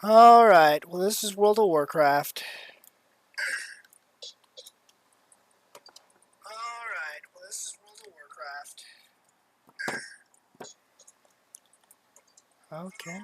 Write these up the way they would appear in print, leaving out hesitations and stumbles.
Alright, well this is World of Warcraft. Alright, well this is World of Warcraft. Okay.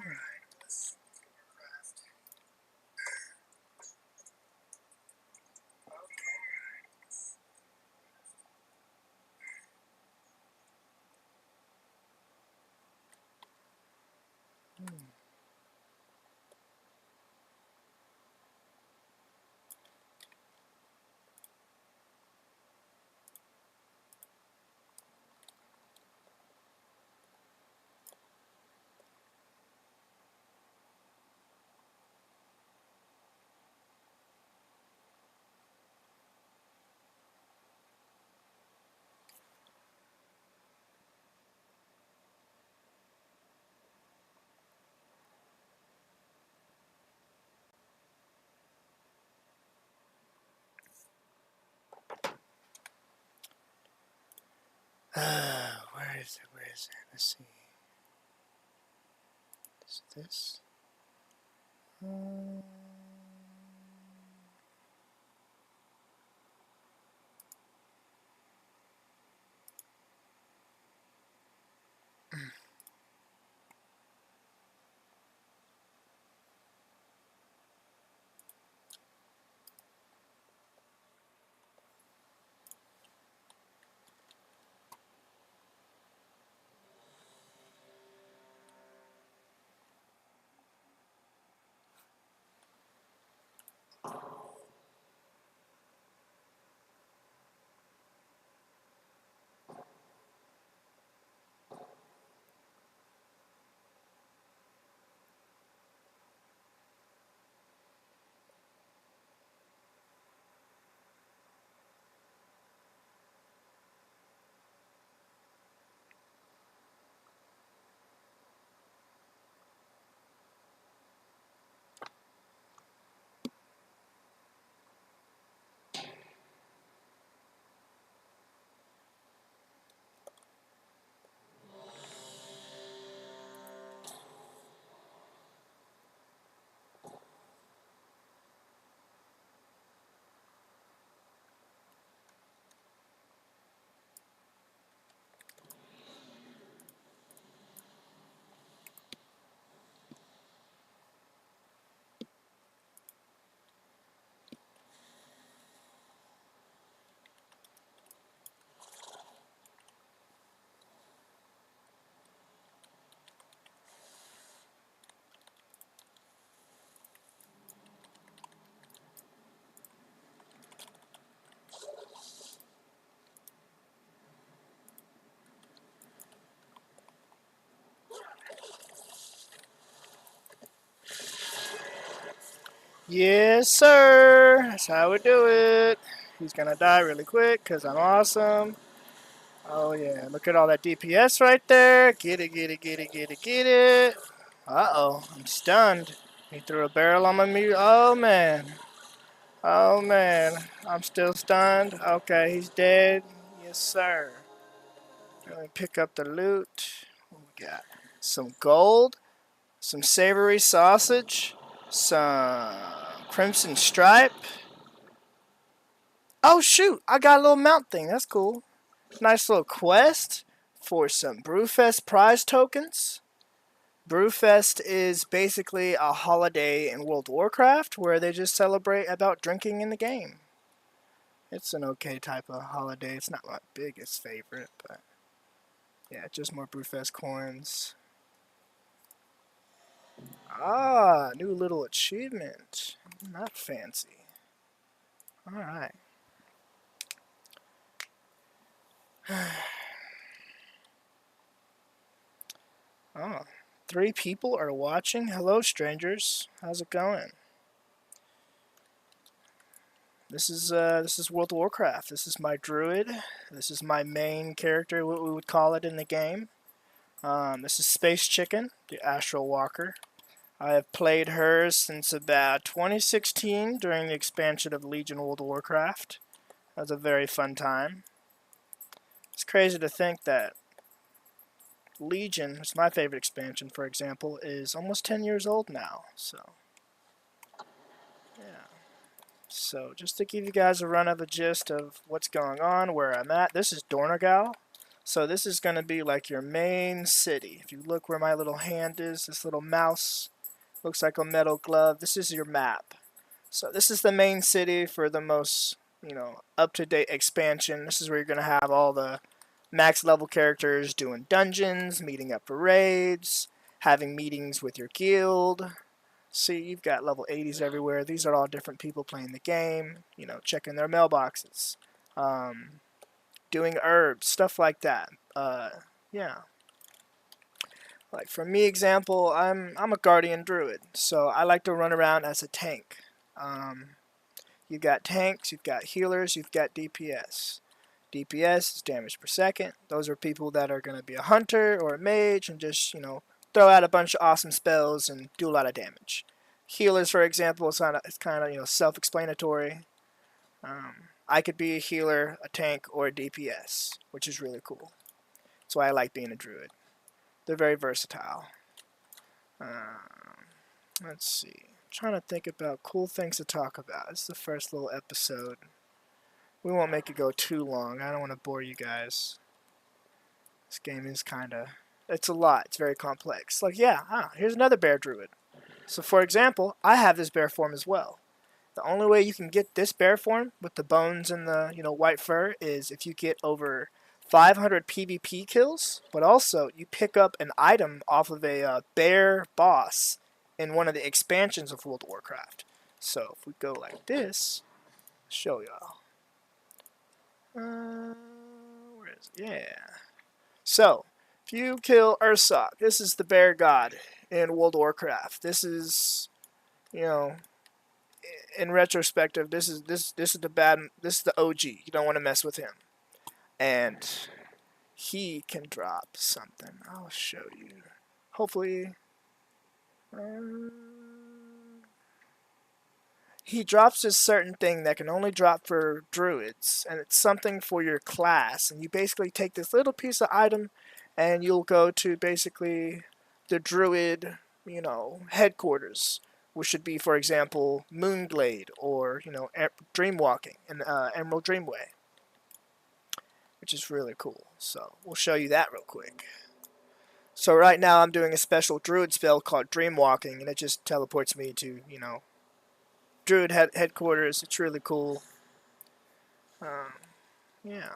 Where is it? Where is it? Let's see. Is this? Yes, sir. That's how we do it. He's gonna die really quick because I'm awesome. Oh yeah, look at all that DPS right there. Get it, get it, get it, get it, get it. Uh-oh, I'm stunned. He threw a barrel on my mute. Oh man. Oh man. I'm still stunned. Okay, he's dead. Yes, sir. Let me pick up the loot. What we got? Some gold, some savory sausage, some crimson stripe. Oh shoot, I got a little mount thing. That's cool. Nice little quest for some Brewfest prize tokens. Brewfest is basically a holiday in World of Warcraft where they just celebrate about drinking in the game. It's an okay type of holiday. It's not my biggest favorite, but yeah, just more Brewfest coins. Ah, new little achievement. Not fancy. Alright. Oh, 3 people are watching. Hello, strangers. How's it going? This is World of Warcraft. This is my druid. This is my main character, what we would call it in the game. This is Space Chicken, the Astral Walker. I have played her since about 2016 during the expansion of Legion World of Warcraft. That was a very fun time. It's crazy to think that Legion, which is my favorite expansion, for example, is almost 10 years old now. So, yeah. So, just to give you guys a run of the gist of what's going on, where I'm at, this is Dornegal. So this is going to be like your main city. If you look where my little hand is, this little mouse looks like a metal glove. This is your map. So this is the main city for the most, up-to-date expansion. This is where you're going to have all the max level characters doing dungeons, meeting up for raids, having meetings with your guild. See, you've got level 80s everywhere. These are all different people playing the game, checking their mailboxes, doing herbs, stuff like that. Yeah. Like for me, example, I'm a guardian druid, so I like to run around as a tank. You've got tanks, you've got healers, you've got DPS. DPS is damage per second. Those are people that are going to be a hunter or a mage and just, throw out a bunch of awesome spells and do a lot of damage. Healers, for example, it's kind of self-explanatory. I could be a healer, a tank, or a DPS, which is really cool. That's why I like being a druid. They're very versatile. Let's see. I'm trying to think about cool things to talk about. This is the first little episode. We won't make it go too long. I don't want to bore you guys. This game is it's a lot. It's very complex. Like, here's another bear druid. So, for example, I have this bear form as well. The only way you can get this bear form with the bones and the white fur is if you get over 500 PvP kills, but also you pick up an item off of a bear boss in one of the expansions of World of Warcraft. So if we go like this, show y'all. Where is it? Yeah. So if you kill Ursoc, this is the bear god in World of Warcraft. This is, in retrospective, this is the OG. You don't want to mess with him. And he can drop something. I'll show you. Hopefully, he drops this certain thing that can only drop for druids, and it's something for your class. And you basically take this little piece of item, and you'll go to basically the druid, headquarters, which should be, for example, Moonglade or Dreamwalking and Emerald Dreamway, which is really cool. So we'll show you that real quick. So right now I'm doing a special druid spell called Dreamwalking, and it just teleports me to druid headquarters. It's really cool. Yeah.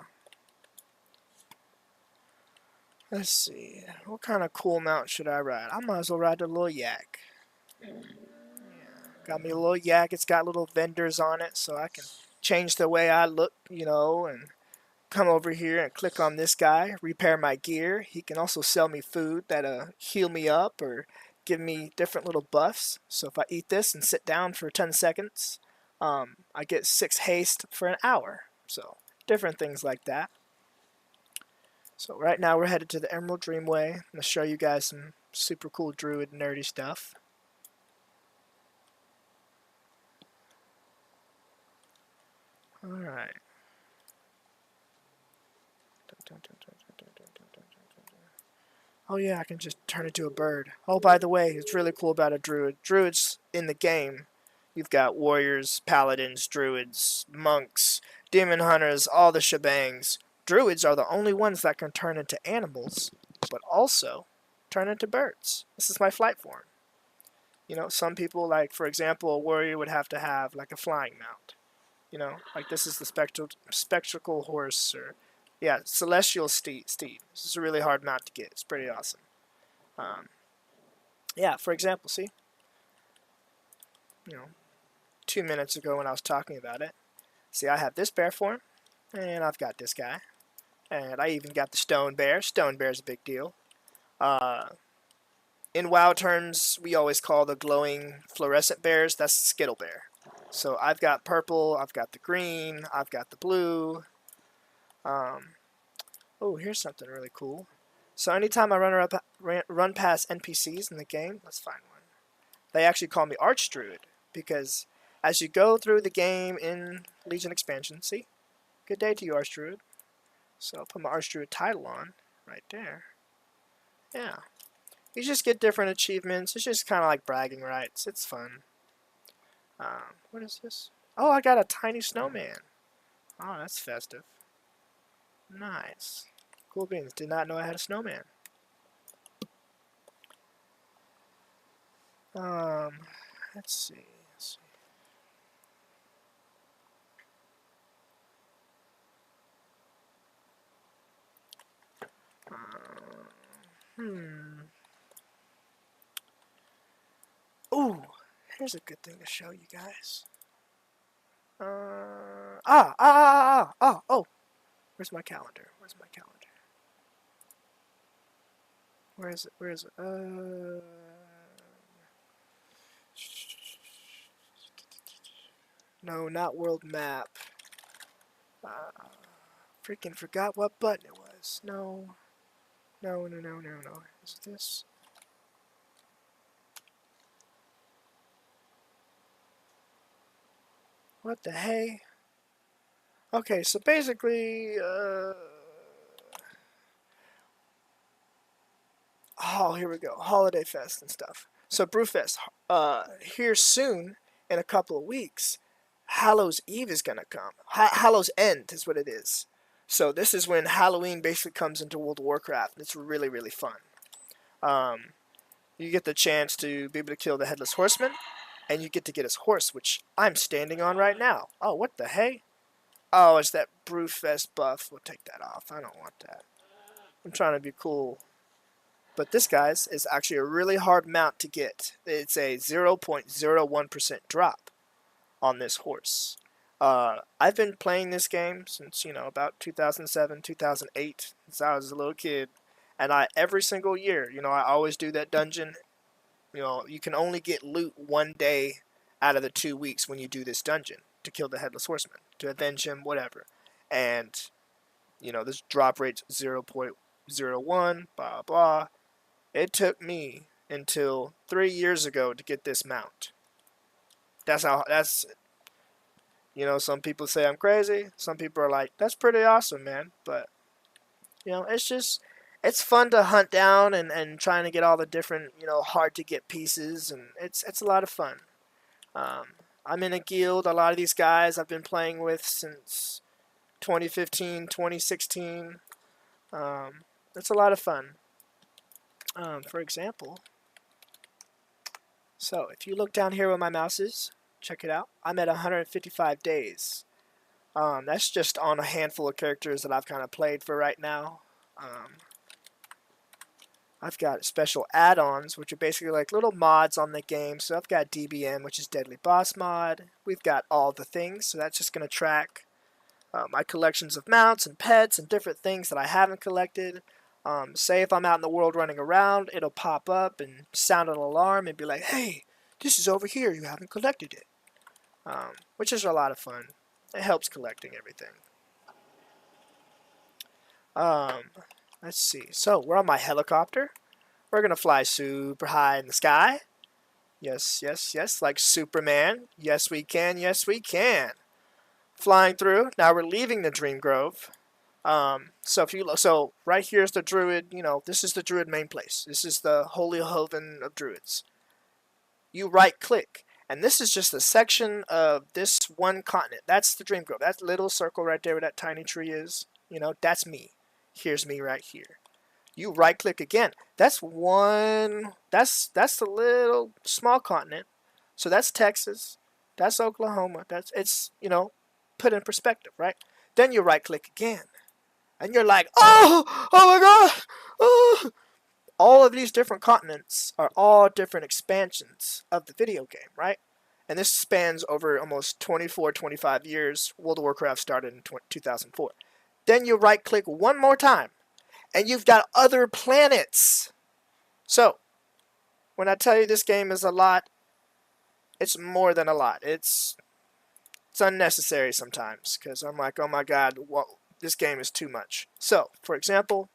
Let's see. What kind of cool mount should I ride? I might as well ride the little yak. Got me a little yak. It's got little vendors on it, so I can change the way I look, and come over here and click on this guy, repair my gear. He can also sell me food that heal me up or give me different little buffs. So if I eat this and sit down for 10 seconds, I get 6 haste for an hour. So different things like that. So right now we're headed to the Emerald Dreamway. I'm going to show you guys some super cool druid nerdy stuff. Alright. Oh yeah, I can just turn into a bird. Oh, by the way, it's really cool about a druid. Druids in the game, you've got warriors, paladins, druids, monks, demon hunters, all the shebangs. Druids are the only ones that can turn into animals, but also turn into birds. This is my flight form. Some people, like, for example, a warrior would have to have, like, a flying mount. Like this is the spectacle horse, or celestial steed. This is a really hard mount to get. It's pretty awesome. Yeah, for example, see, 2 minutes ago when I was talking about it, see, I have this bear form, and I've got this guy, and I even got the stone bear. Stone bear's a big deal. In WoW terms, we always call the glowing fluorescent bears, that's the Skittle bear. So I've got purple, I've got the green, I've got the blue. Oh, here's something really cool. So anytime I run past NPCs in the game, let's find one. They actually call me Archdruid, because as you go through the game in Legion expansion, see? Good day to you, Archdruid. So I'll put my Archdruid title on right there. Yeah. You just get different achievements. It's just kind of like bragging rights. It's fun. What is this? Oh, I got a tiny snowman. Oh, that's festive. Nice. Cool beans. Did not know I had a snowman. Um, let's see. Hmm. Ooh, here's a good thing to show you guys. Oh. Where's my calendar? Where's my calendar? Where is it? Where is it? No, not world map. Freaking forgot what button it was. No. No. Is it this? What the hey? Okay, so basically, oh, here we go. Holiday Fest and stuff. So Brewfest, here soon, in a couple of weeks, Hallows Eve is gonna come. Hallows End is what it is. So this is when Halloween basically comes into World of Warcraft. It's really, really fun. You get the chance to be able to kill the Headless Horseman, and you get to get his horse, which I'm standing on right now. Oh, what the hey? Oh, it's that Brewfest buff. We'll take that off. I don't want that. I'm trying to be cool. But this, guys, is actually a really hard mount to get. It's a 0.01% drop on this horse. I've been playing this game since, about 2007, 2008, since I was a little kid. And every single year, I always do that dungeon. You can only get loot one day out of the 2 weeks when you do this dungeon to kill the Headless Horseman, to avenge him, whatever. And, this drop rate's 0.01, blah, blah. It took me until 3 years ago to get this mount. That's some people say I'm crazy. Some people are like, that's pretty awesome, man. But, it's fun to hunt down and trying to get all the different, hard to get pieces. And it's a lot of fun. I'm in a guild. A lot of these guys I've been playing with since 2015, 2016. It's a lot of fun. For example, so if you look down here where my mouse is, check it out. I'm at 155 days. That's just on a handful of characters that I've kind of played for right now. I've got special add-ons, which are basically like little mods on the game. So I've got DBM, which is Deadly Boss Mod. We've got all the things, so that's just going to track my collections of mounts and pets and different things that I haven't collected. Say if I'm out in the world running around, it'll pop up and sound an alarm and be like, hey, this is over here, you haven't collected it. Which is a lot of fun. It helps collecting everything. Let's see. So we're on my helicopter. We're going to fly super high in the sky. Yes, like Superman. Yes, we can. Yes, we can. Flying through. Now we're leaving the Dream Grove. So if you look, so right here is the Druid. This is the Druid main place. This is the Holy Haven of Druids. You right click, and this is just a section of this one continent. That's the Dream Grove. That little circle right there where that tiny tree is. That's me. Here's me right here. You right click again. That's one. That's the little small continent. So that's Texas. That's Oklahoma. It's put in perspective, right? Then you right click again. And you're like, oh my god! Oh. All of these different continents are all different expansions of the video game, right? And this spans over almost 24, 25 years. World of Warcraft started in 2004. Then you right click one more time, and you've got other planets. So, when I tell you this game is a lot, it's more than a lot. It's unnecessary sometimes, because I'm like, oh my god, this game is too much. So, for example,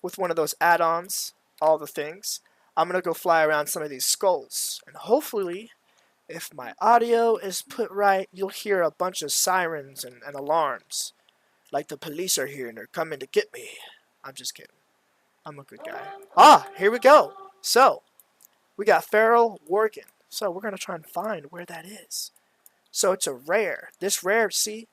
with one of those add-ons, all the things, I'm going to go fly around some of these skulls. And hopefully, if my audio is put right, you'll hear a bunch of sirens and alarms. Like the police are here and they're coming to get me. I'm just kidding. I'm a good guy. Ah, here we go. So, we got feral working. So, we're going to try and find where that is. So, it's a rare. This rare, see,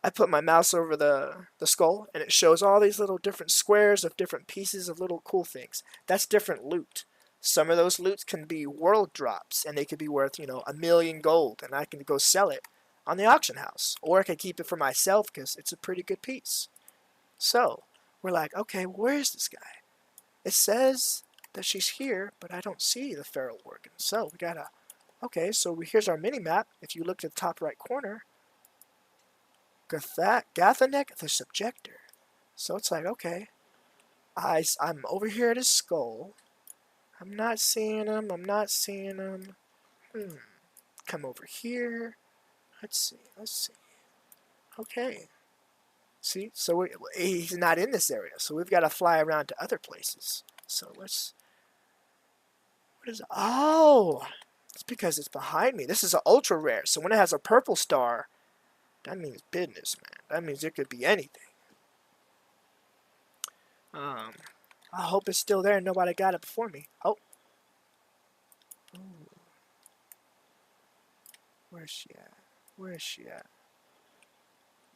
I put my mouse over the skull, and it shows all these little different squares of different pieces of little cool things. That's different loot. Some of those loots can be world drops, and they could be worth, 1,000,000 gold, and I can go sell it on the auction house. Or I can keep it for myself because it's a pretty good piece. So, we're like, okay, where's this guy? It says that she's here, but I don't see the feral working. So, we gotta, okay, so here's our mini map. If you look at the top right corner, Gathanek the Subjector. So it's like, okay, I'm over here at his skull. I'm not seeing him. I'm not seeing him. Come over here. Let's see. Let's see. Okay. See? So he's not in this area. So we've got to fly around to other places. So let's... What is it? Oh! It's because it's behind me. This is an ultra rare. So when it has a purple star, that means business, man. That means it could be anything. I hope it's still there and nobody got it before me. Oh. Ooh. Where's she at? Where's she at?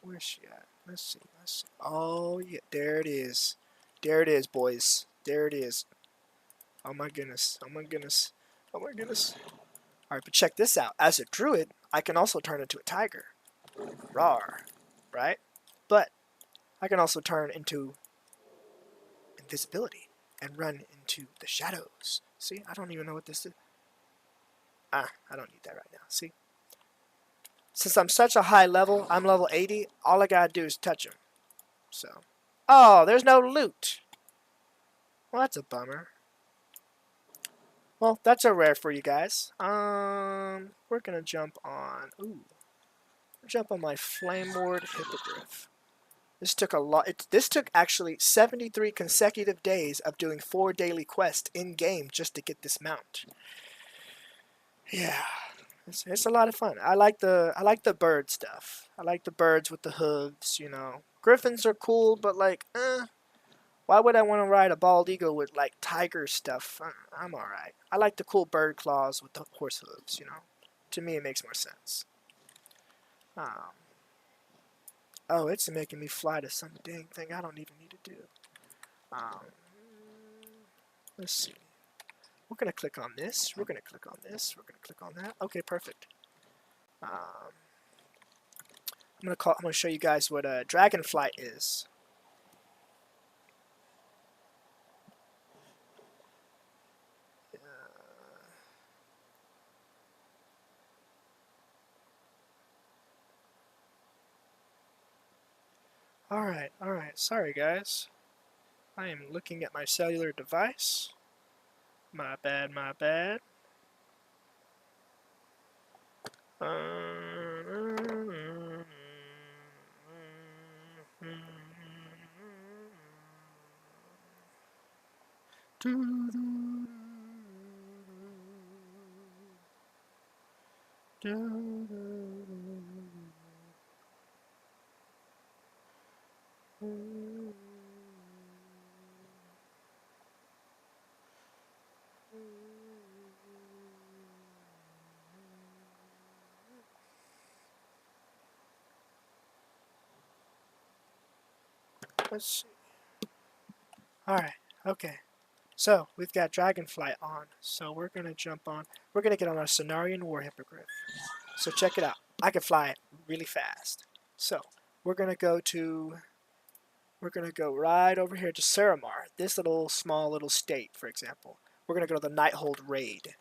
Where's she at? Let's see. Let's see. Oh, yeah. There it is. There it is, boys. There it is. Oh, my goodness. Oh, my goodness. Oh, my goodness. Alright, but check this out. As a druid, I can also turn into a tiger. Rawr. Right? But I can also turn into invisibility and run into the shadows. See? I don't even know what this is. I don't need that right now. See? Since I'm such a high level, I'm level 80, all I gotta do is touch him. So. Oh, there's no loot. Well, that's a bummer. Well, that's a rare for you guys. We're gonna jump on. Ooh. Jump on my Flame Ward Hippogriff. This took a lot. This took actually 73 consecutive days of doing 4 daily quests in game just to get this mount. Yeah. It's a lot of fun. I like the bird stuff. I like the birds with the hooves, Griffins are cool, but like, why would I want to ride a bald eagle with like tiger stuff? I'm alright. I like the cool bird claws with the horse hooves, To me, it makes more sense. Oh, it's making me fly to some dang thing I don't even need to do. Let's see. We're going to click on this. We're going to click on this. We're going to click on that. Okay, perfect. I'm gonna show you guys what a dragonflight is. Alright, alright. Sorry, guys. I am looking at my cellular device. My bad, my bad. Let's see. Alright, okay. So, we've got Dragonflight on. So, we're going to jump on. We're going to get on our Cenarian War Hippogriff. So, check it out. I can fly really fast. So, we're going to go right over here to Saramar. This small little state, for example. We're going to go to the Nighthold Raid.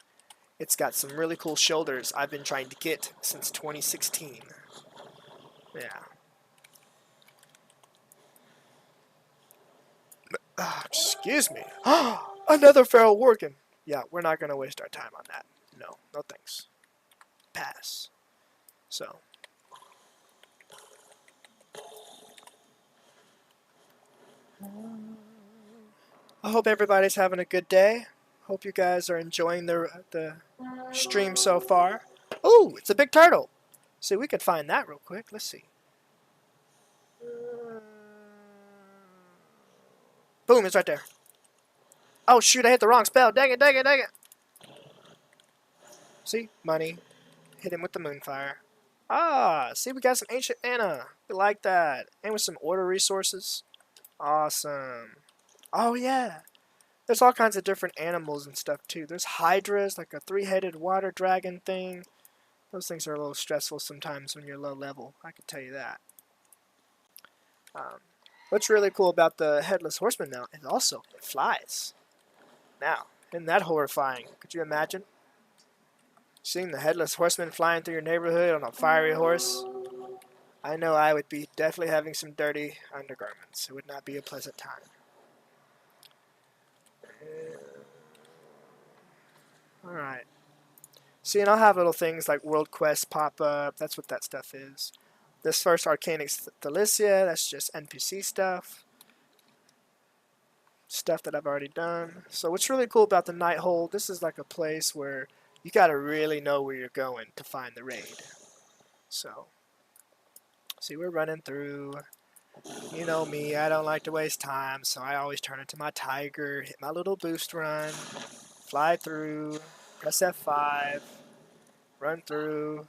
It's got some really cool shoulders I've been trying to get since 2016. Yeah. Excuse me. Another feral working. Yeah, we're not going to waste our time on that. No, no thanks. Pass. So. I hope everybody's having a good day. Hope you guys are enjoying the stream so far. Ooh, it's a big turtle. See, we could find that real quick. Let's see. Boom, it's right there. Oh, shoot, I hit the wrong spell. Dang it, dang it, dang it. See? Money. Hit him with the moonfire. Ah, see, we got some ancient mana. We like that. And with some order resources. Awesome. Oh, yeah. There's all kinds of different animals and stuff, too. There's hydras, like a three-headed water dragon thing. Those things are a little stressful sometimes when you're low level. I can tell you that. What's really cool about the Headless Horseman now is also it flies. Now, isn't that horrifying? Could you imagine seeing the Headless Horseman flying through your neighborhood on a fiery horse? I know I would be definitely having some dirty undergarments. It would not be a pleasant time. Alright. See, and I'll have little things like World Quest pop up. That's what that stuff is. This first Arcanic Thalicia, that's just NPC stuff. Stuff that I've already done. So what's really cool about the Nighthold, this is like a place where you gotta really know where you're going to find the raid. So, see, we're running through. You know me, I don't like to waste time, so I always turn into my tiger, hit my little boost run, fly through, press F5, run through.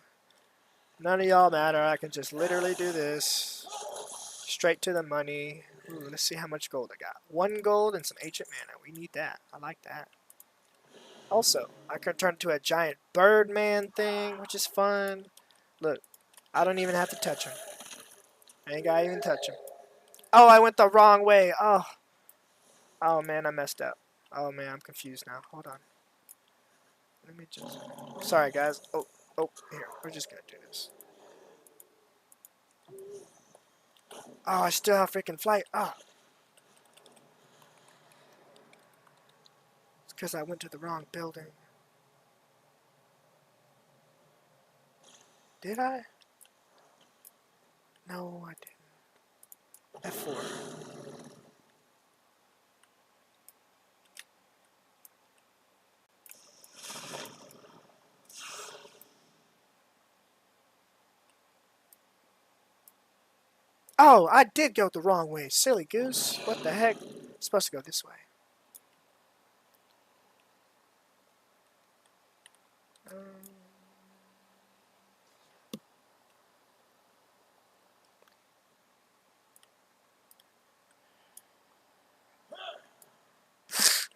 None of y'all matter, I can just literally do this. Straight to the money. Ooh, let's see how much gold I got. 1 gold and some ancient mana. We need that. I like that. Also, I can turn into a giant Birdman thing, which is fun. Look, I don't even have to touch him. I ain't gotta even touch him. Oh, I went the wrong way. Oh. Oh, man, I messed up. Oh, man, I'm confused now. Hold on. Let me just... Sorry, guys. Oh, here. We're just gonna do this. Oh, I still have freaking flight. Ah. It's because I went to the wrong building. Did I? No, I didn't. F4. Oh, I did go the wrong way. Silly goose. What the heck? It's supposed to go this way.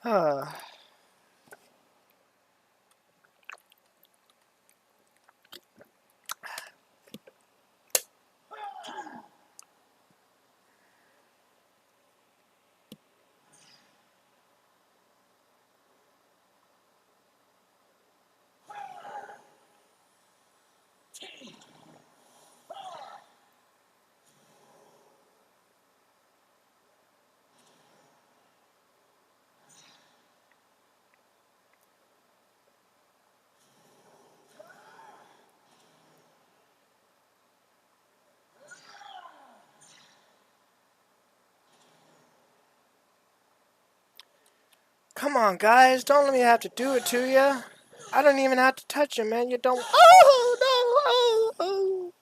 Uh, Come on, guys. Don't let me have to do it to you. I don't even have to touch him, man. You don't... Oh, no. Oh.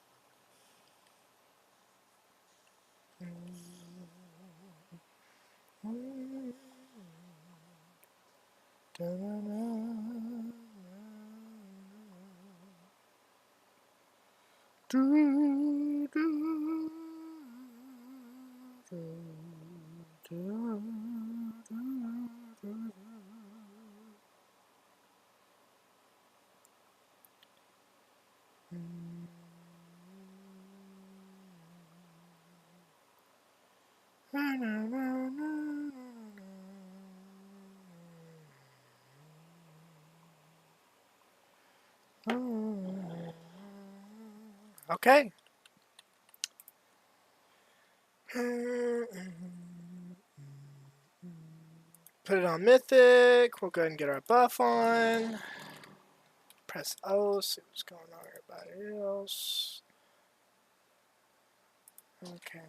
Okay. Put it on Mythic. We'll go ahead and get our buff on. Press O, see what's going on with everybody else. Okay.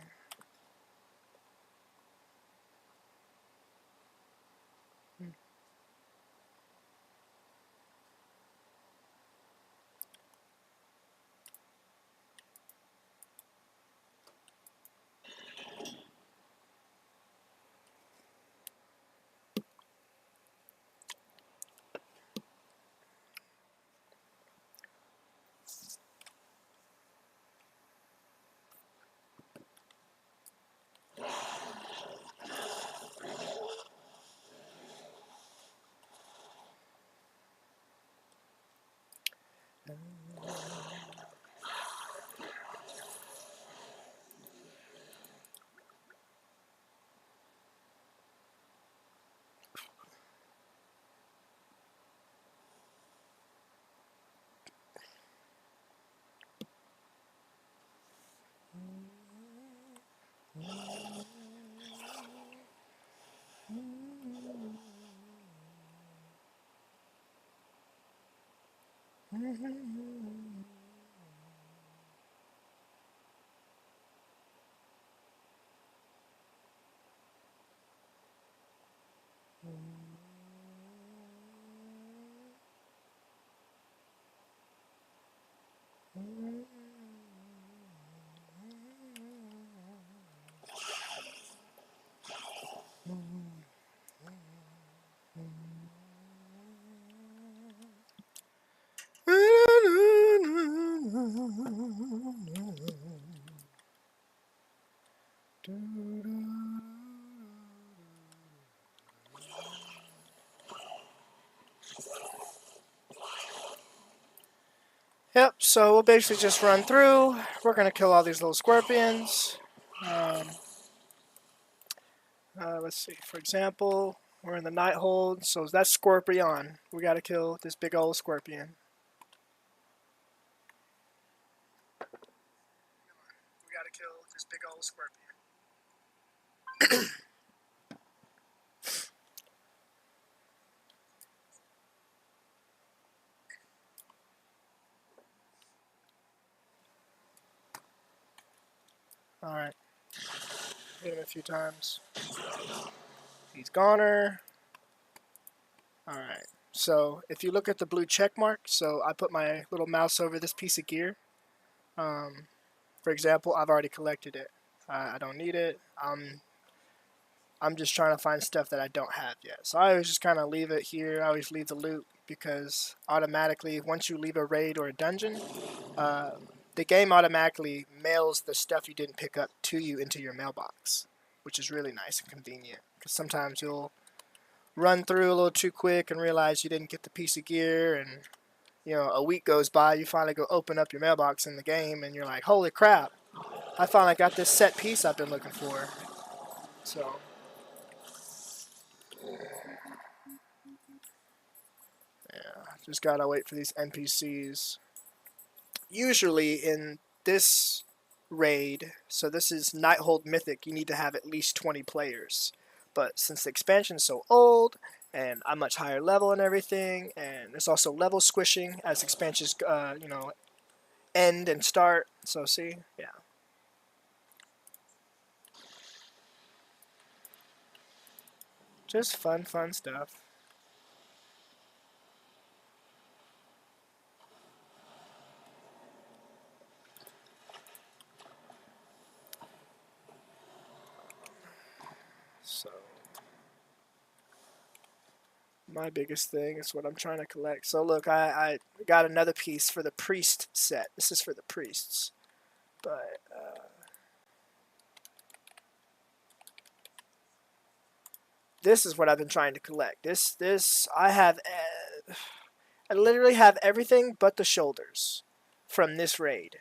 Yep, so we'll basically just run through. We're going to kill all these little scorpions. Let's see, for example, we're in the night hold, so that's Scorpion. We got to kill this big old scorpion. We got to kill this big old scorpion. Alright, hit him a few times. He's goner. Alright, so if you look at the blue check mark, so I put my little mouse over this piece of gear. For example, I've already collected it. I don't need it. I'm just trying to find stuff that I don't have yet. So I always just kind of leave it here. I always leave the loot because automatically, once you leave a raid or a dungeon, the game automatically mails the stuff you didn't pick up to you into your mailbox, which is really nice and convenient. Because sometimes you'll run through a little too quick and realize you didn't get the piece of gear, and a week goes by, you finally go open up your mailbox in the game, and you're like, holy crap, I finally got this set piece I've been looking for. So yeah, just gotta wait for these NPCs. Usually in this raid, so this is Nighthold Mythic, you need to have at least 20 players. But since the expansion's so old, and I'm much higher level and everything, and there's also level squishing as expansions, end and start. So see, yeah. Just fun stuff. So my biggest thing is what I'm trying to collect. So look, I got another piece for the priest set. This is for the priests, but this is what I've been trying to collect. This I have. I literally have everything but the shoulders from this raid,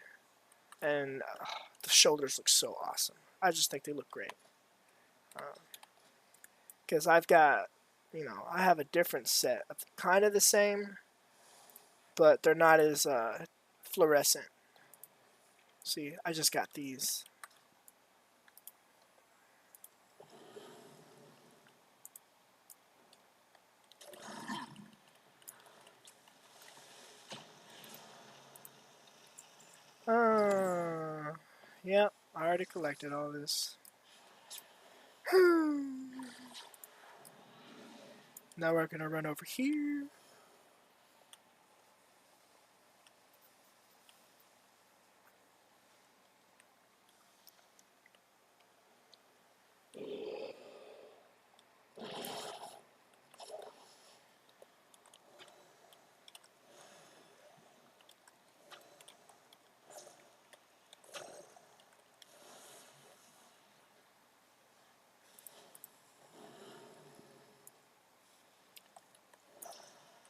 and the shoulders look so awesome. I just think they look great. Because I've got, I have a different set of kind of the same, but they're not as fluorescent. See, I just got these. Yeah, I already collected all this. Now we're gonna run over here.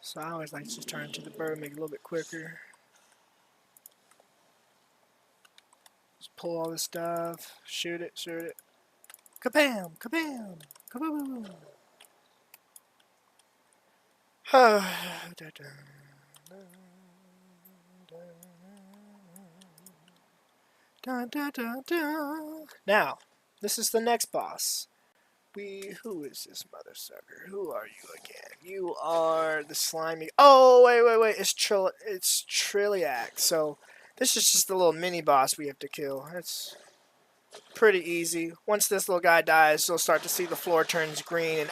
So I always like to just turn to the bird, make it a little bit quicker. pull all this stuff. Shoot it, shoot it. Kabam! Kabam! Kaboom! Dun, dun, dun, dun. Now, this is the next boss. Who is this mother sucker? Who are you again? You are the slimy. Oh, wait. It's Trilliac. So, this is just a little mini boss we have to kill. It's pretty easy. Once this little guy dies, you'll start to see the floor turns green and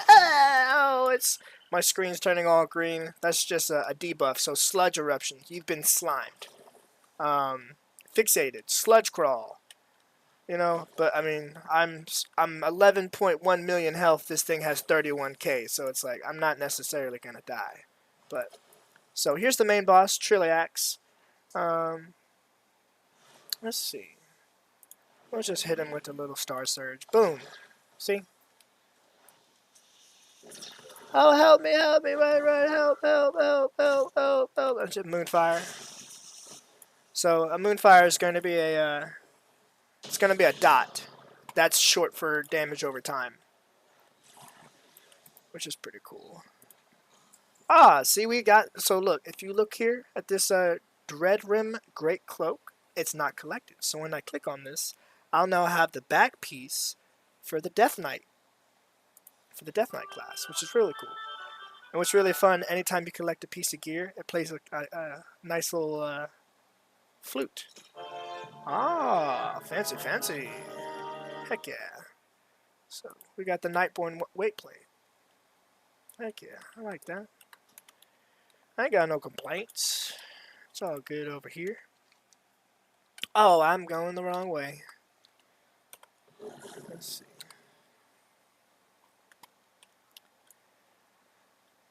my screen's turning all green. That's just a debuff. So, sludge eruption. You've been slimed. Fixated. Sludge crawl. You know, but I mean, I'm 11.1 million health. This thing has 31k, so it's like I'm not necessarily gonna die. But so here's the main boss, Trilliax. Let's see. Let's just hit him with a little star surge. Boom. See? Oh, help me, right, help. That's just Moonfire. So a Moonfire is going to be it's going to be a dot. That's short for damage over time, which is pretty cool. See, we got, so look, if you look here at this Dread Rim Great Cloak, it's not collected. So when I click on this, I'll now have the back piece for the Death Knight, class, which is really cool. And what's really fun, anytime you collect a piece of gear, it plays a nice little flute. Fancy. Heck yeah. So, we got the Nightborn weight plate. Heck yeah, I like that. I ain't got no complaints. It's all good over here. Oh, I'm going the wrong way. Let's see.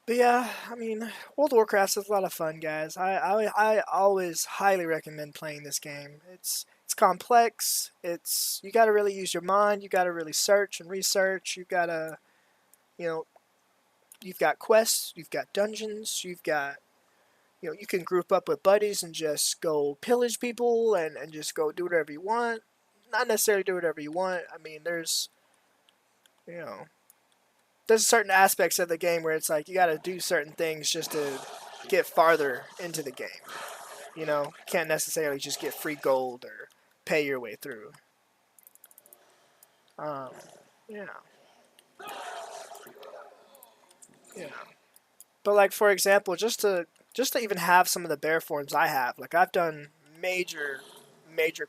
But yeah, I mean, World of Warcraft is a lot of fun, guys. I always highly recommend playing this game. It's complex. You got to really use your mind. You got to really search and research. You got to, you've got quests. You've got dungeons. You've got, you can group up with buddies and just go pillage people and just go do whatever you want. Not necessarily do whatever you want. I mean, there's certain aspects of the game where it's like you got to do certain things just to get farther into the game. Can't necessarily just get free gold or pay your way through. Yeah. But like, for example, just to even have some of the bear forms I have, like I've done major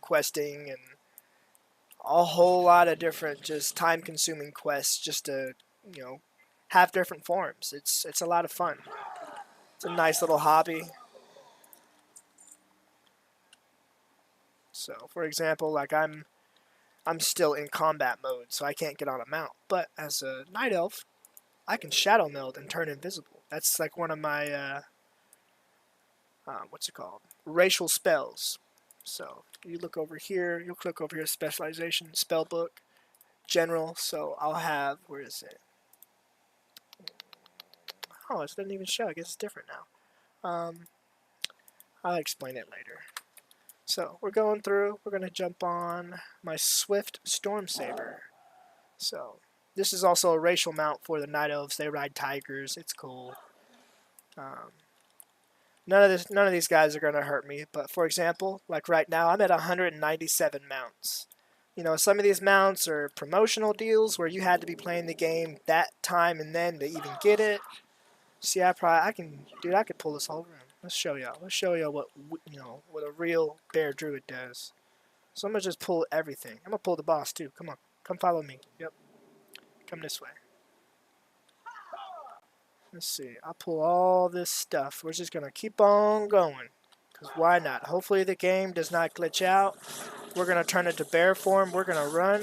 questing and a whole lot of different just time-consuming quests just to have different forms. It's a lot of fun. It's a nice little hobby. So, for example, like I'm still in combat mode, so I can't get on a mount. But as a night elf, I can shadow meld and turn invisible. That's like one of my what's it called? Racial spells. So you look over here. You'll click over here, specialization, spell book, general. So I'll have, where is it? Oh, it doesn't even show. I guess it's different now. I'll explain it later. So we're going through. We're going to jump on my Swift Storm Saber. So this is also a racial mount for the Night Elves. They ride tigers. It's cool. None of these guys are going to hurt me. But for example, like right now, I'm at 197 mounts. Some of these mounts are promotional deals where you had to be playing the game that time and then to even get it. See, I could pull this whole room. Let's show y'all. Let's show y'all what a real bear druid does. So I'm gonna just pull everything. I'm gonna pull the boss too. Come on, come follow me. Yep, come this way. Let's see. I'll pull all this stuff. We're just gonna keep on going, cause why not? Hopefully the game does not glitch out. We're gonna turn it to bear form. We're gonna run,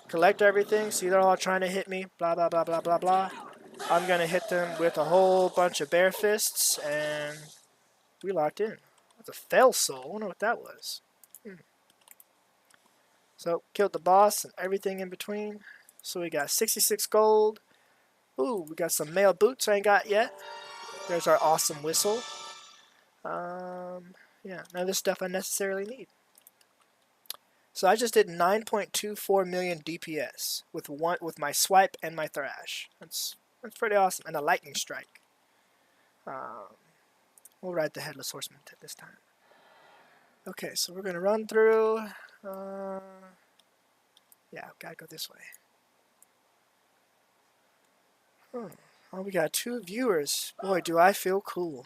collect everything. See, they're all trying to hit me. Blah blah blah blah blah blah. I'm going to hit them with a whole bunch of bear fists, and we locked in. That's a fell soul. I wonder what that was. So, killed the boss and everything in between. So we got 66 gold. Ooh, we got some male boots I ain't got yet. There's our awesome whistle. Yeah, none of this stuff I necessarily need. So I just did 9.24 million DPS with my swipe and my thrash. That's pretty awesome. And a lightning strike. We'll ride the headless horseman this time. Okay, so we're gonna run through. Yeah, gotta go this way. Oh, we got 2 viewers. Boy, do I feel cool.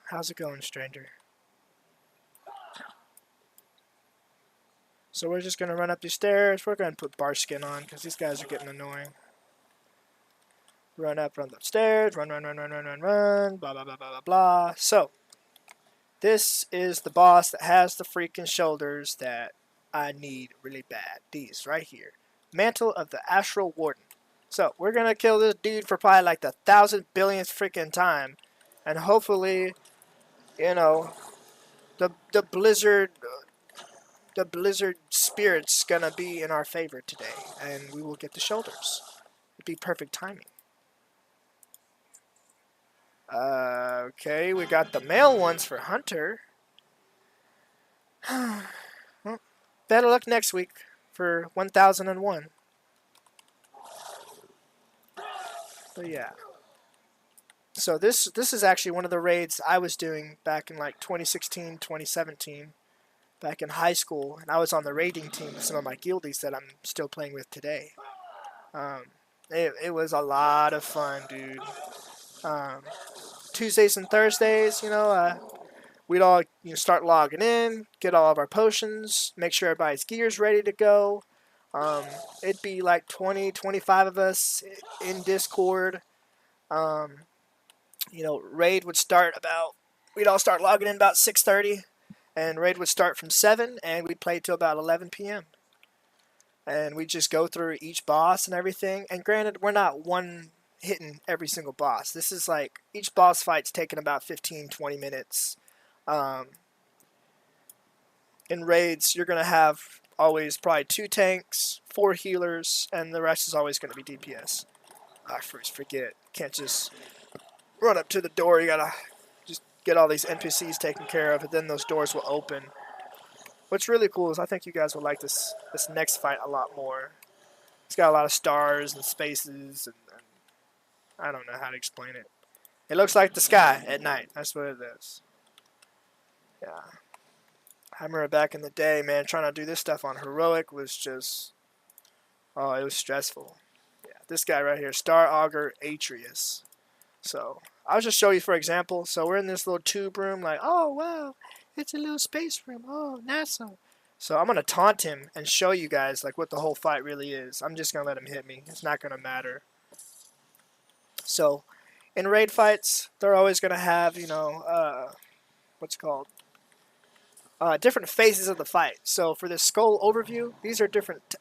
How's it going, stranger? So we're just gonna run up these stairs. We're gonna put bar skin on because these guys are getting annoying. Run up, run the stairs, run, blah, blah, blah, blah, blah, blah. So, this is the boss that has the freaking shoulders that I need really bad. These right here. Mantle of the Astral Warden. So, we're going to kill this dude for probably like the 1,000 billionth freaking time. And hopefully, you know, the Blizzard spirit's going to be in our favor today. And we will get the shoulders. It'd be perfect timing. Okay, we got the male ones for Hunter. Well, better luck next week for 1001. But yeah. So this is actually one of the raids I was doing back in like 2016, 2017, back in high school, and I was on the raiding team with some of my guildies that I'm still playing with today. It was a lot of fun, dude. Tuesdays and Thursdays, we'd all start logging in, get all of our potions, make sure everybody's gear's ready to go. It'd be like 20, 25 of us in Discord. Raid would start we'd all start logging in about 6:30, and raid would start from 7, and we'd play till about 11 p.m. And we'd just go through each boss and everything. And granted, we're not hitting every single boss. This is like, each boss fight's taking about 15, 20 minutes. In raids, you're going to have always probably 2 tanks, 4 healers, and the rest is always going to be DPS. I first forget. Can't just run up to the door. You got to just get all these NPCs taken care of, and then those doors will open. What's really cool is I think you guys will like this next fight a lot more. It's got a lot of stars and spaces, and I don't know how to explain it. It looks like the sky at night. That's what it is. Yeah. I remember back in the day, man, trying to do this stuff on Heroic was just... Oh, it was stressful. Yeah, this guy right here, Star Augur Atreus. So, I'll just show you for example. So, we're in this little tube room, like, oh, wow, it's a little space room. Oh, NASA. So, I'm going to taunt him and show you guys, like, what the whole fight really is. I'm just going to let him hit me. It's not going to matter. So, in raid fights, they're always going to have, what's it called? Different phases of the fight. So for this skull overview, these are different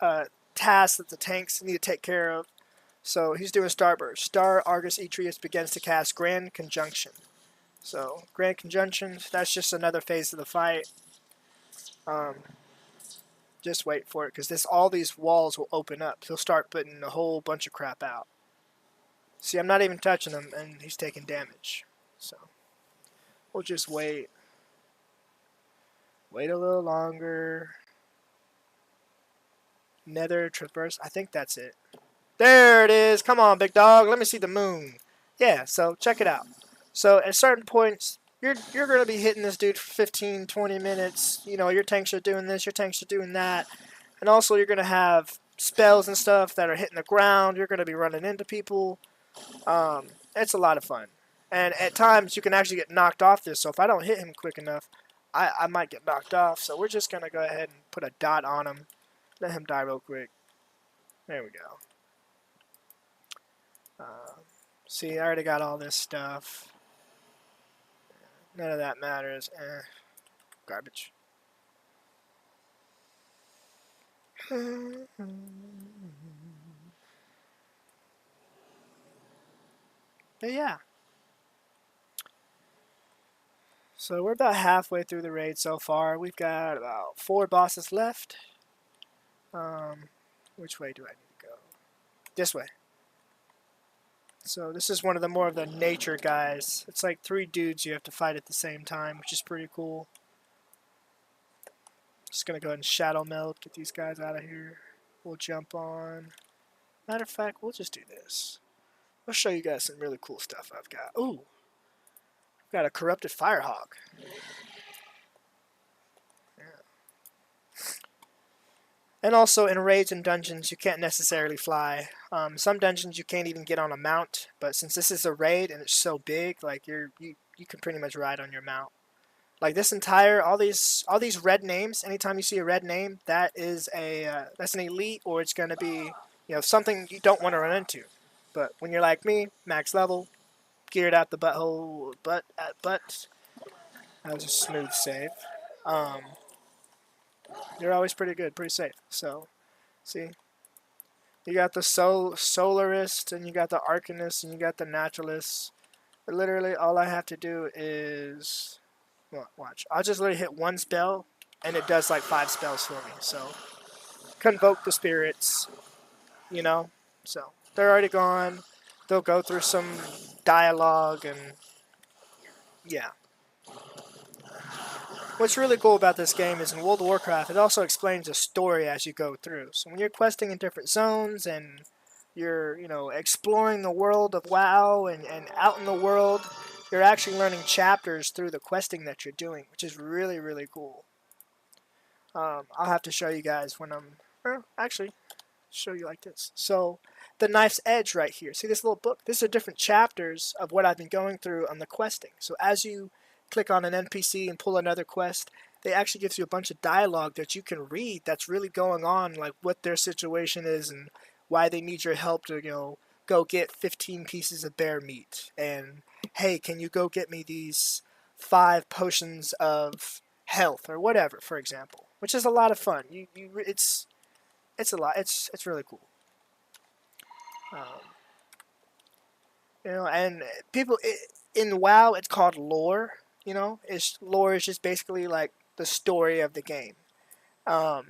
tasks that the tanks need to take care of. So he's doing Starburst. Star Argus Atreus begins to cast Grand Conjunction. So Grand Conjunction, that's just another phase of the fight. Just wait for it, because all these walls will open up. He'll start putting a whole bunch of crap out. See, I'm not even touching him, and he's taking damage. So we'll just wait. Wait a little longer. Nether Traverse. I think that's it. There it is. Come on, big dog. Let me see the moon. Yeah, so check it out. So at certain points, you're going to be hitting this dude for 15, 20 minutes. Your tanks are doing this, your tanks are doing that. And also you're going to have spells and stuff that are hitting the ground. You're going to be running into people. It's a lot of fun. And at times you can actually get knocked off this. So if I don't hit him quick enough, I might get knocked off, so we're just going to go ahead and put a dot on him. Let him die real quick. There we go. See, I already got all this stuff. None of that matters. Garbage. But yeah. So we're about halfway through the raid so far. We've got about 4 bosses left. Which way do I need to go? This way. So this is one of the more of the nature guys. It's like 3 dudes you have to fight at the same time, which is pretty cool. Just gonna go ahead and shadow meld, get these guys out of here. We'll jump on. Matter of fact, we'll just do this. I'll show you guys some really cool stuff I've got. Ooh, I've got a corrupted firehawk. Yeah. And also in raids and dungeons, you can't necessarily fly. Some dungeons you can't even get on a mount, but since this is a raid and it's so big, like you can pretty much ride on your mount. Like this entire all these red names. Anytime you see a red name, that is a that's an elite, or it's going to be something you don't want to run into. But when you're like me, max level, geared out the butthole, but that was a smooth save. Um, you're always pretty good, pretty safe. So see, you got the Solarist, and you got the Arcanist, and you got the Naturalist. But literally, all I have to do is watch. I'll just literally hit one spell, and it does like 5 spells for me. So, convoke the spirits, you know. So they're already gone. They'll go through some dialogue, and yeah. What's really cool about this game is in World of Warcraft, it also explains a story as you go through. So when you're questing in different zones and you're, exploring the world of WoW and out in the world, you're actually learning chapters through the questing that you're doing, which is really, really cool. I'll have to show you guys when actually, show you like this. So the Knife's Edge right here. See this little book? These are different chapters of what I've been going through on the questing. So as you click on an NPC and pull another quest, they actually gives you a bunch of dialogue that you can read that's really going on, like what their situation is and why they need your help to, go get 15 pieces of bear meat. And, hey, can you go get me these 5 potions of health or whatever, for example. Which is a lot of fun. It's a lot. It's really cool. And people in WoW, it's called lore. Lore is just basically like the story of the game. World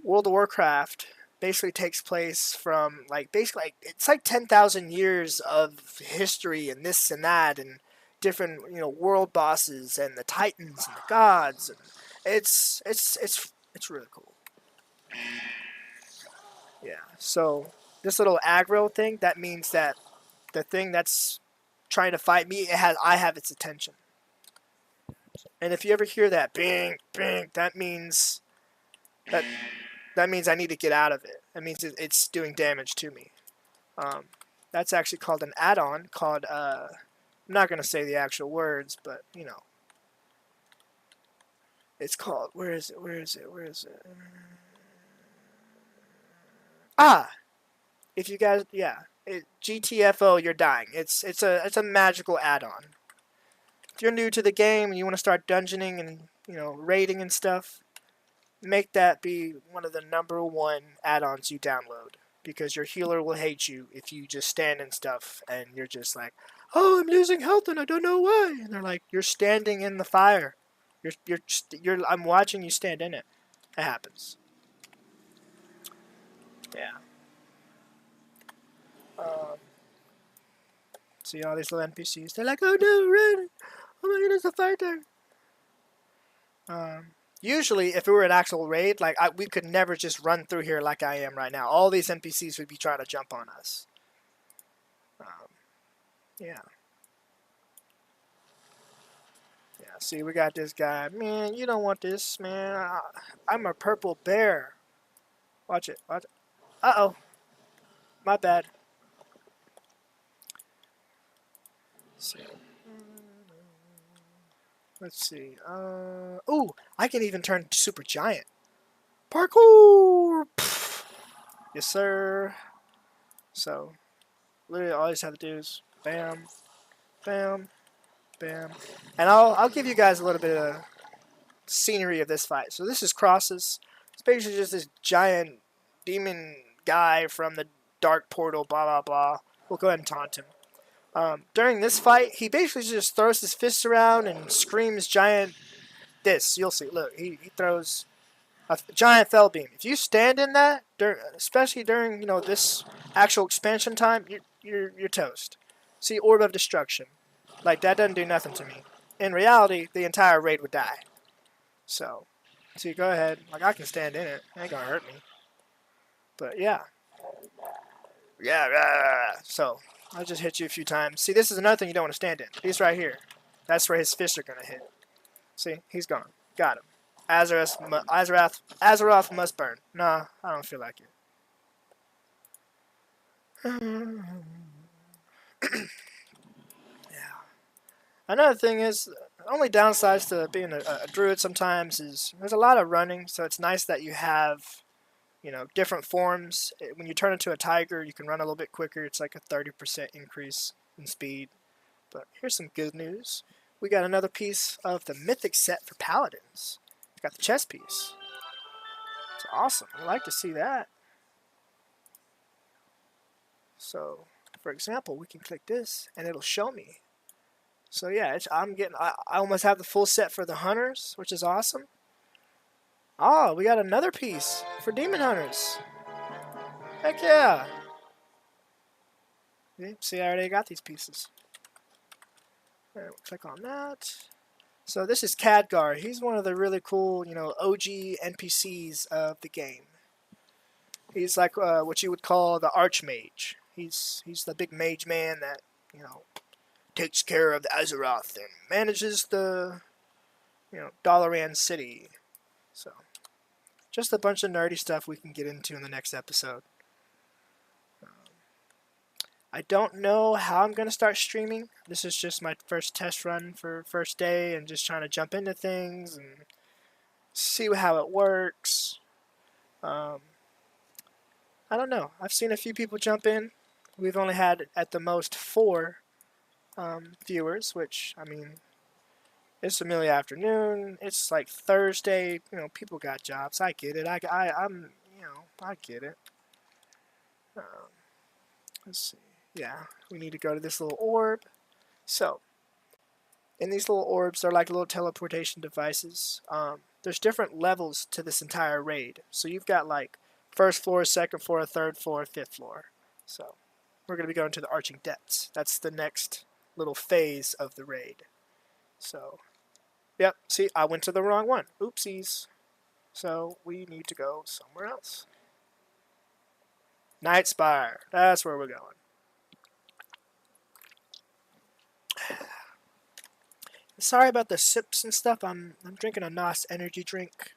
of Warcraft basically takes place from it's like 10,000 years of history and this and that and different world bosses and the titans and the gods, and it's really cool. Yeah. So this little aggro thing, that means that the thing that's trying to fight me, I have its attention. And if you ever hear that bing bing, that means I need to get out of it. That means it's doing damage to me. That's actually called an add-on called I'm not gonna say the actual words, but it's called, where is it? If you guys, GTFO, you're dying. It's a magical add-on. If you're new to the game and you want to start dungeoning and raiding and stuff, make that be one of the #1 add-ons you download, because your healer will hate you if you just stand in stuff and you're just like, oh, I'm losing health and I don't know why. And they're like, you're standing in the fire. I'm watching you stand in it. It happens. Yeah. See all these little NPCs. They're like, oh no, run! Oh my goodness, a fire tank. Usually, if it were an actual raid, we could never just run through here like I am right now. All these NPCs would be trying to jump on us. Yeah. Yeah, see, we got this guy. Man, you don't want this, man. I'm a purple bear. Watch it. Watch it. Uh-oh. My bad. Let's see. Ooh, I can even turn super giant. Parkour! Pfft. Yes, sir. So, literally all I just have to do is bam, bam, bam. And I'll give you guys a little bit of scenery of this fight. So this is Crosses. It's basically just this giant demon guy from the dark portal, blah, blah, blah. We'll go ahead and taunt him. During this fight, he basically just throws his fists around and screams giant this. You'll see. Look, he throws a giant fell beam. If you stand in that, especially during this actual expansion time, you're toast. See, Orb of Destruction. Like, that doesn't do nothing to me. In reality, the entire raid would die. So, See, go ahead. Like, I can stand in it. It ain't gonna hurt me. But, yeah. Yeah. So, I'll just hit you a few times. See, this is another thing you don't want to stand in. He's right here. That's where his fists are gonna hit. See, he's gone. Got him. Azeroth must burn. Nah, I don't feel like it. Yeah. Another thing is, only downsides to being a druid sometimes is there's a lot of running, so it's nice that you have, different forms. When you turn into a tiger, you can run a little bit quicker. It's like a 30% increase in speed. But here's some good news. We got another piece of the mythic set for paladins. We got the chest piece. It's awesome. I like to see that. So, for example, we can click this, and it'll show me. So yeah, I almost have the full set for the hunters, which is awesome. Oh, we got another piece for demon hunters. Heck yeah! See, I already got these pieces. We'll click on that. So this is Khadgar. He's one of the really cool, OG NPCs of the game. He's like what you would call the Archmage. He's the big mage man that, takes care of the Azeroth and manages the, Dalaran city. So, just a bunch of nerdy stuff we can get into in the next episode. I don't know how I'm going to start streaming. This is just my first test run for first day and just trying to jump into things and see how it works. I don't know. I've seen a few people jump in. We've only had at the most 4 viewers, which, I mean, it's the middle of the afternoon. It's like Thursday. People got jobs. I get it. I get it. Let's see. Yeah, we need to go to this little orb. So, in these little orbs, they're like little teleportation devices. There's different levels to this entire raid. So you've got like first floor, second floor, third floor, fifth floor. So, we're going to be going to the Arching Depths. That's the next little phase of the raid. So, yep, see, I went to the wrong one. Oopsies. So, we need to go somewhere else. Nightspire. That's where we're going. Sorry about the sips and stuff. I'm drinking a NOS energy drink.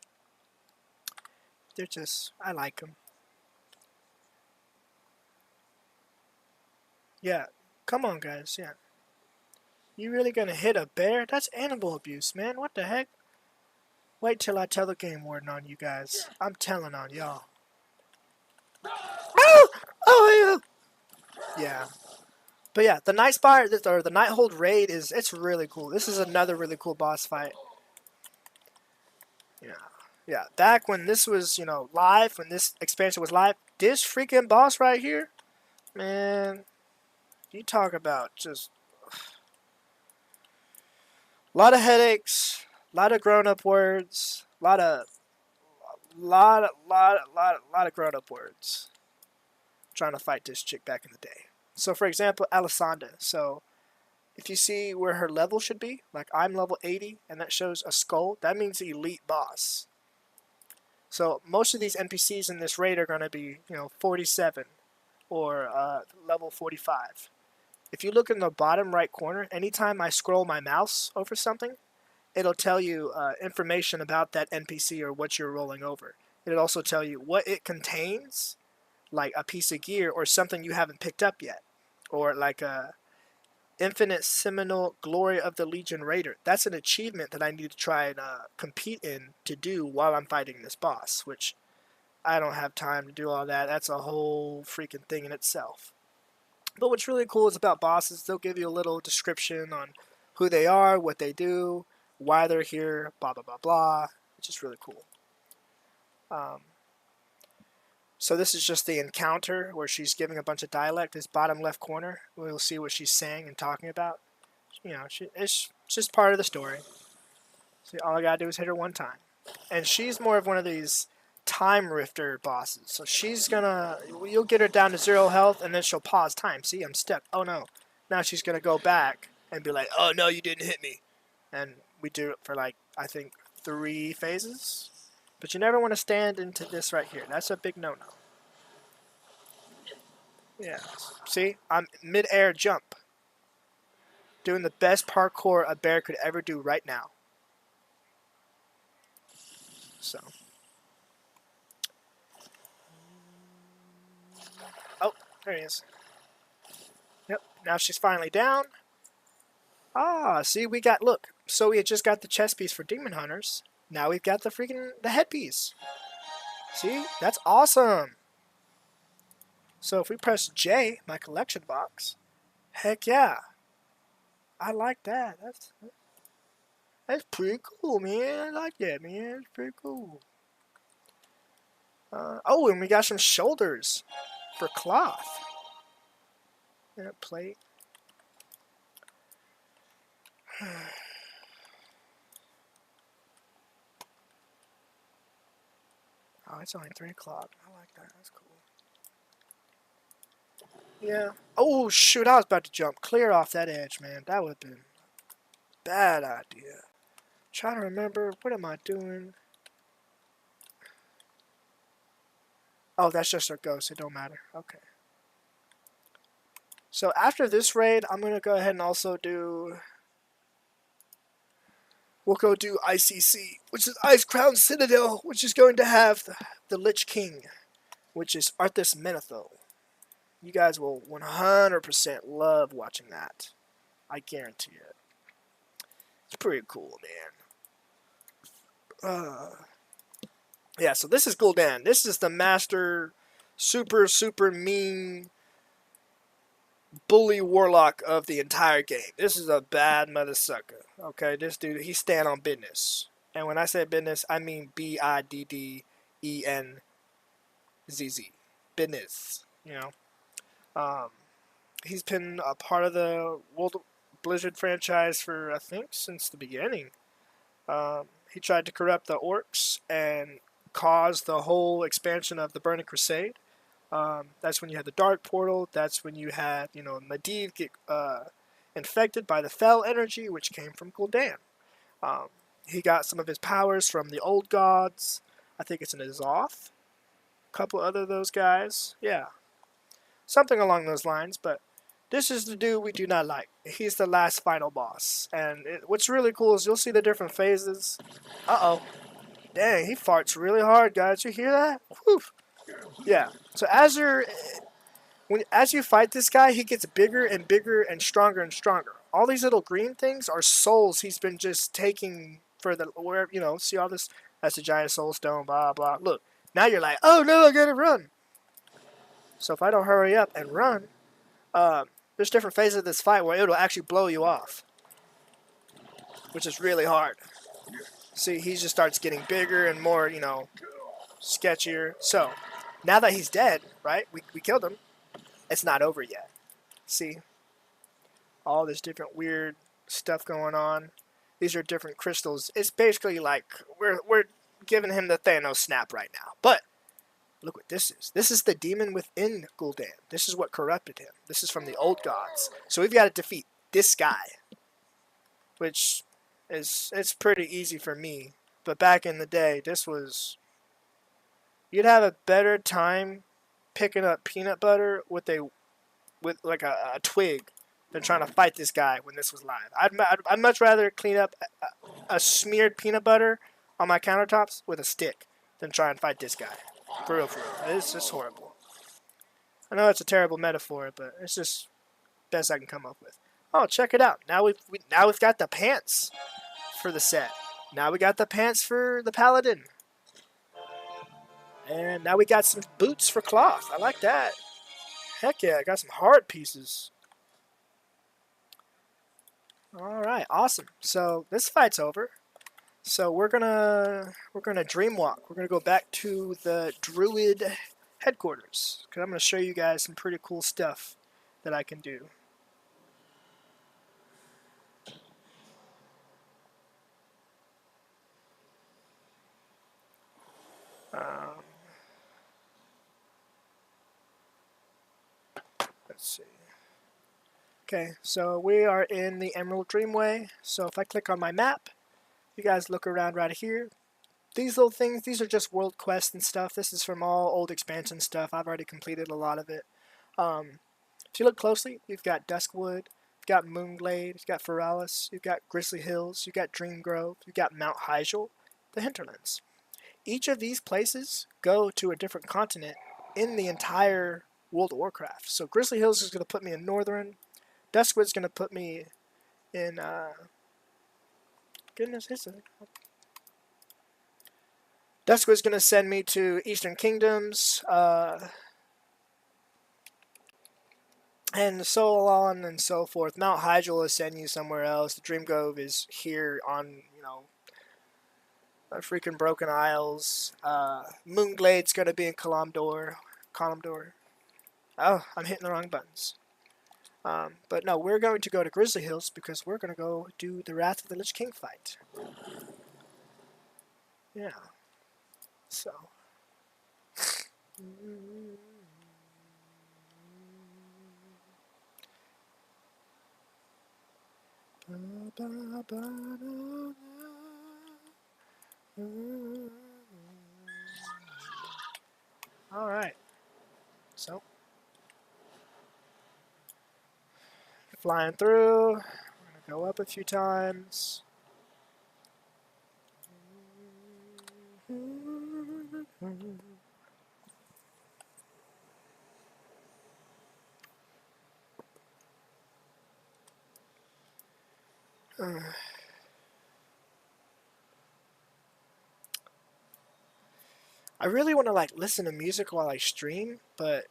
They're just, I like them. Yeah, come on, guys. Yeah. You really gonna hit a bear? That's animal abuse, man. What the heck? Wait till I tell the game warden on you guys. I'm telling on y'all. Oh! Oh, yeah. Yeah. But yeah, the Nightspire, or the Nighthold raid it's really cool. This is another really cool boss fight. Yeah. Yeah, back when this was, live, when this expansion was live, this freaking boss right here, man, you talk about just a lot of headaches, a lot of grown-up words, a lot of grown-up words trying to fight this chick back in the day. So, for example, Alessandra. So, if you see where her level should be, like I'm level 80, and that shows a skull, that means elite boss. So, most of these NPCs in this raid are going to be, 47 or level 45. If you look in the bottom right corner, anytime I scroll my mouse over something, it'll tell you information about that NPC or what you're rolling over. It'll also tell you what it contains, like a piece of gear or something you haven't picked up yet, or like a Infinite Seminal Glory of the Legion Raider. That's an achievement that I need to try and compete in to do while I'm fighting this boss, which I don't have time to do all that. That's a whole freaking thing in itself. But what's really cool is about bosses, they'll give you a little description on who they are, what they do, why they're here, blah, blah, blah, blah, which is really cool. So this is just the encounter where she's giving a bunch of dialect. This bottom left corner, we'll see what she's saying and talking about. It's just part of the story. See, all I gotta do is hit her one time. And she's more of one of these time rifter bosses. So you'll get her down to 0 health and then she'll pause time. See, I'm stuck. Oh no. Now she's gonna go back and be like, oh no, you didn't hit me. And we do it for like, I think 3 phases. But you never want to stand into this right here. That's a big no-no. Yeah. See? I'm mid-air jump. Doing the best parkour a bear could ever do right now. So. Oh, there he is. Yep. Now she's finally down. Ah, see, we got, look. So we had just got the chest piece for Demon Hunters. Now we've got the headpiece. See? That's awesome. So if we press J, my collection box, heck yeah. I like that. That's pretty cool, man. I like that, man. It's pretty cool. Oh, and we got some shoulders for cloth. And a plate. Oh, it's only 3 o'clock. I like that. That's cool. Yeah. Oh, shoot. I was about to jump clear off that edge, man. That would have been a bad idea. Trying to remember. What am I doing? Oh, that's just our ghost. It don't matter. Okay. So after this raid, I'm going to go ahead and also do... We'll go do ICC, which is Ice Crown Citadel, which is going to have the Lich King, which is Arthas Menethil. You guys will 100% love watching that. I guarantee it. It's pretty cool, man. Yeah, so this is Gul'dan. This is the master, super mean bully warlock of the entire game. This is a bad mother sucker. Okay, this dude, he stand on business. And when I say business, I mean BIDDENZZ. Business, you know. He's been a part of the World Blizzard franchise for, I think, since the beginning. He tried to corrupt the orcs and cause the whole expansion of the Burning Crusade. That's when you had the Dark Portal. That's when you had, Medivh get infected by the Fel energy, which came from Gul'dan. He got some of his powers from the old gods. I think it's an Azoth. A couple other of those guys. Yeah. Something along those lines, but this is the dude we do not like. He's the last final boss. And what's really cool is you'll see the different phases. Uh-oh. Dang, he farts really hard, guys. You hear that? Whew. Yeah. So as you fight this guy, he gets bigger and bigger and stronger and stronger. All these little green things are souls he's been just taking for see all this? That's a giant soul stone, blah, blah. Look, now you're like, oh no, I gotta run. So if I don't hurry up and run, there's different phases of this fight where it'll actually blow you off, which is really hard. See, he just starts getting bigger and more, sketchier. So, now that he's dead, right, we killed him, it's not over yet. See? All this different weird stuff going on. These are different crystals. It's basically like we're giving him the Thanos snap right now. But look what this is. This is the demon within Gul'dan. This is what corrupted him. This is from the old gods. So we've got to defeat this guy, which it's pretty easy for me. But back in the day, you'd have a better time picking up peanut butter with like a twig than trying to fight this guy when this was live. I'd much rather clean up a smeared peanut butter on my countertops with a stick than try and fight this guy. For real. It's just horrible. I know it's a terrible metaphor, but it's just best I can come up with. Oh, check it out. Now we've got the pants for the set. Now we got the pants for the paladin. And now we got some boots for cloth. I like that. Heck yeah, I got some hard pieces. Alright, awesome. So this fight's over. So we're gonna dreamwalk. We're gonna go back to the Druid headquarters. Cause I'm gonna show you guys some pretty cool stuff that I can do. Let's see. Okay, so we are in the Emerald Dreamway. So if I click on my map, you guys look around right here. these little things, these are just world quests and stuff. This is from all old expansion stuff. I've already completed a lot of it. If you look closely, you've got Duskwood, you've got Moonglade, you've got Feralis, you've got Grizzly Hills, you've got Dreamgrove, you've got Mount Hyjal, the Hinterlands. Each of these places go to a different continent in the entire World of Warcraft. So Grizzly Hills is going to put me in Northern. Duskwood's going to put me in, goodness, Duskwood's going to send me to Eastern Kingdoms, and so on and so forth. Mount Hyjal is sending you somewhere else. The Dreamgrove is here on, freaking Broken Isles. Moonglade's going to be in Kalimdor. Oh, I'm hitting the wrong buttons. But no, we're going to go to Grizzly Hills because we're going to go do the Wrath of the Lich King fight. Yeah. So. Alright. So. Flying through. We're going to go up a few times. I really want to listen to music while I stream, but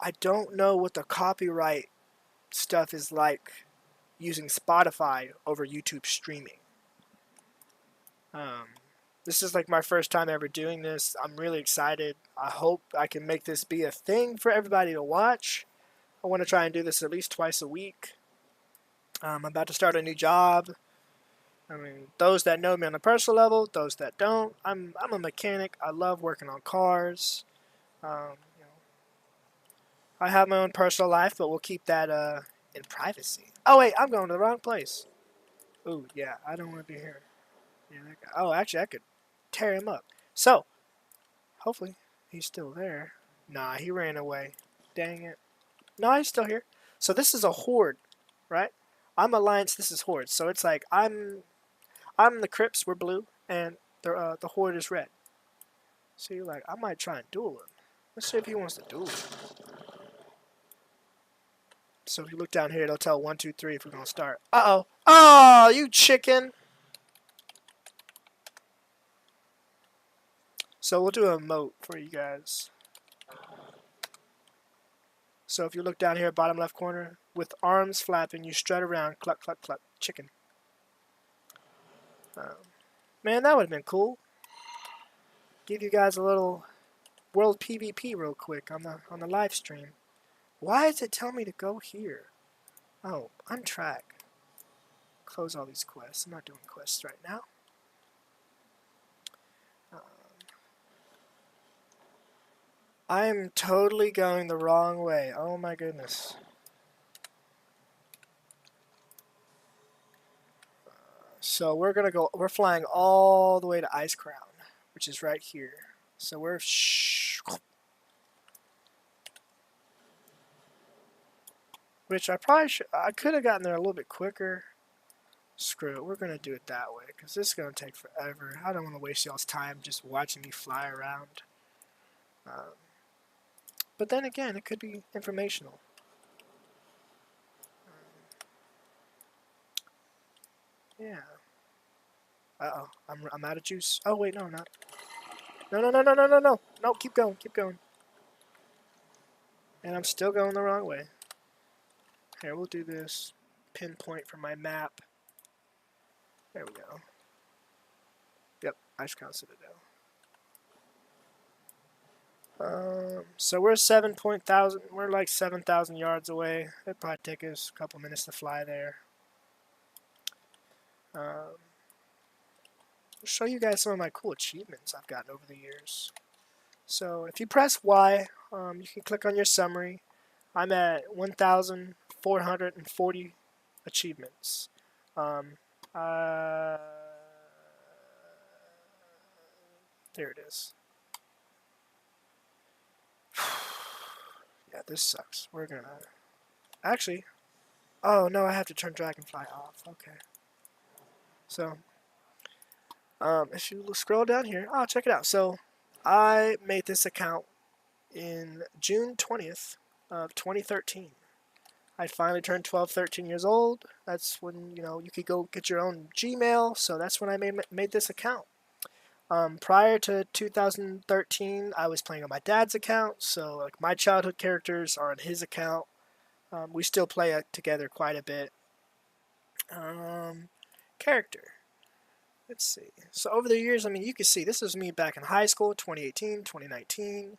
I don't know what the copyright stuff is like using Spotify over YouTube streaming. This is my first time ever doing this. I'm really excited. I hope I can make this be a thing for everybody to watch. I want to try and do this at least twice a week. I'm about to start a new job. I mean, those that know me on a personal level, those that don't, I'm a mechanic. I love working on cars. I have my own personal life, but we'll keep that in privacy. Oh wait, I'm going to the wrong place. Ooh, yeah, I don't want to be here. Yeah, oh, actually, I could tear him up. So, hopefully, he's still there. Nah, he ran away. Dang it. No, he's still here. So this is a horde, right? I'm Alliance. This is horde. So it's I'm the Crips. We're blue, and the horde is red. So you're I might try and duel him. Let's see if he wants to duel him. So if you look down here, it'll tell 1, 2, 3 if we're gonna start. Uh-oh. Oh, you chicken. So we'll do a emote for you guys. So if you look down here, bottom left corner, with arms flapping, you strut around, cluck, cluck, cluck, chicken. Man, that would have been cool. Give you guys a little world PvP real quick on the live stream. Why does it tell me to go here? Oh, untrack. Close all these quests. I'm not doing quests right now. I'm totally going the wrong way. Oh my goodness. So we're flying all the way to Ice Crown, which is right here. So we're which I could have gotten there a little bit quicker. Screw it, we're gonna do it that way because this is gonna take forever. I don't want to waste y'all's time just watching me fly around. But then again, it could be informational. Yeah. Uh-oh, I'm out of juice. Oh wait, no, I'm not. No, no, no, no, no, no, no. No, keep going, keep going. And I'm still going the wrong way. Here, we'll do this. Pinpoint for my map. There we go. Yep, Ice Crown Citadel. So we're 7,000. We're like 7,000 yards away. It'd probably take us a couple minutes to fly there. I'll show you guys some of my cool achievements I've gotten over the years. So if you press Y, you can click on your summary. I'm at 1,440 achievements. There it is. Yeah, this sucks. We're gonna... Actually... Oh, no, I have to turn Dragonfly off. Okay. So, if you scroll down here... Oh, check it out. So, I made this account in June 20th of 2013. I finally turned 12, 13 years old. That's when, you know, you could go get your own Gmail. So that's when I made this account. Prior to 2013, I was playing on my dad's account. So like my childhood characters are on his account. We still play together quite a bit. Character. Let's see. So over the years, I mean, you can see this is me back in high school, 2018, 2019.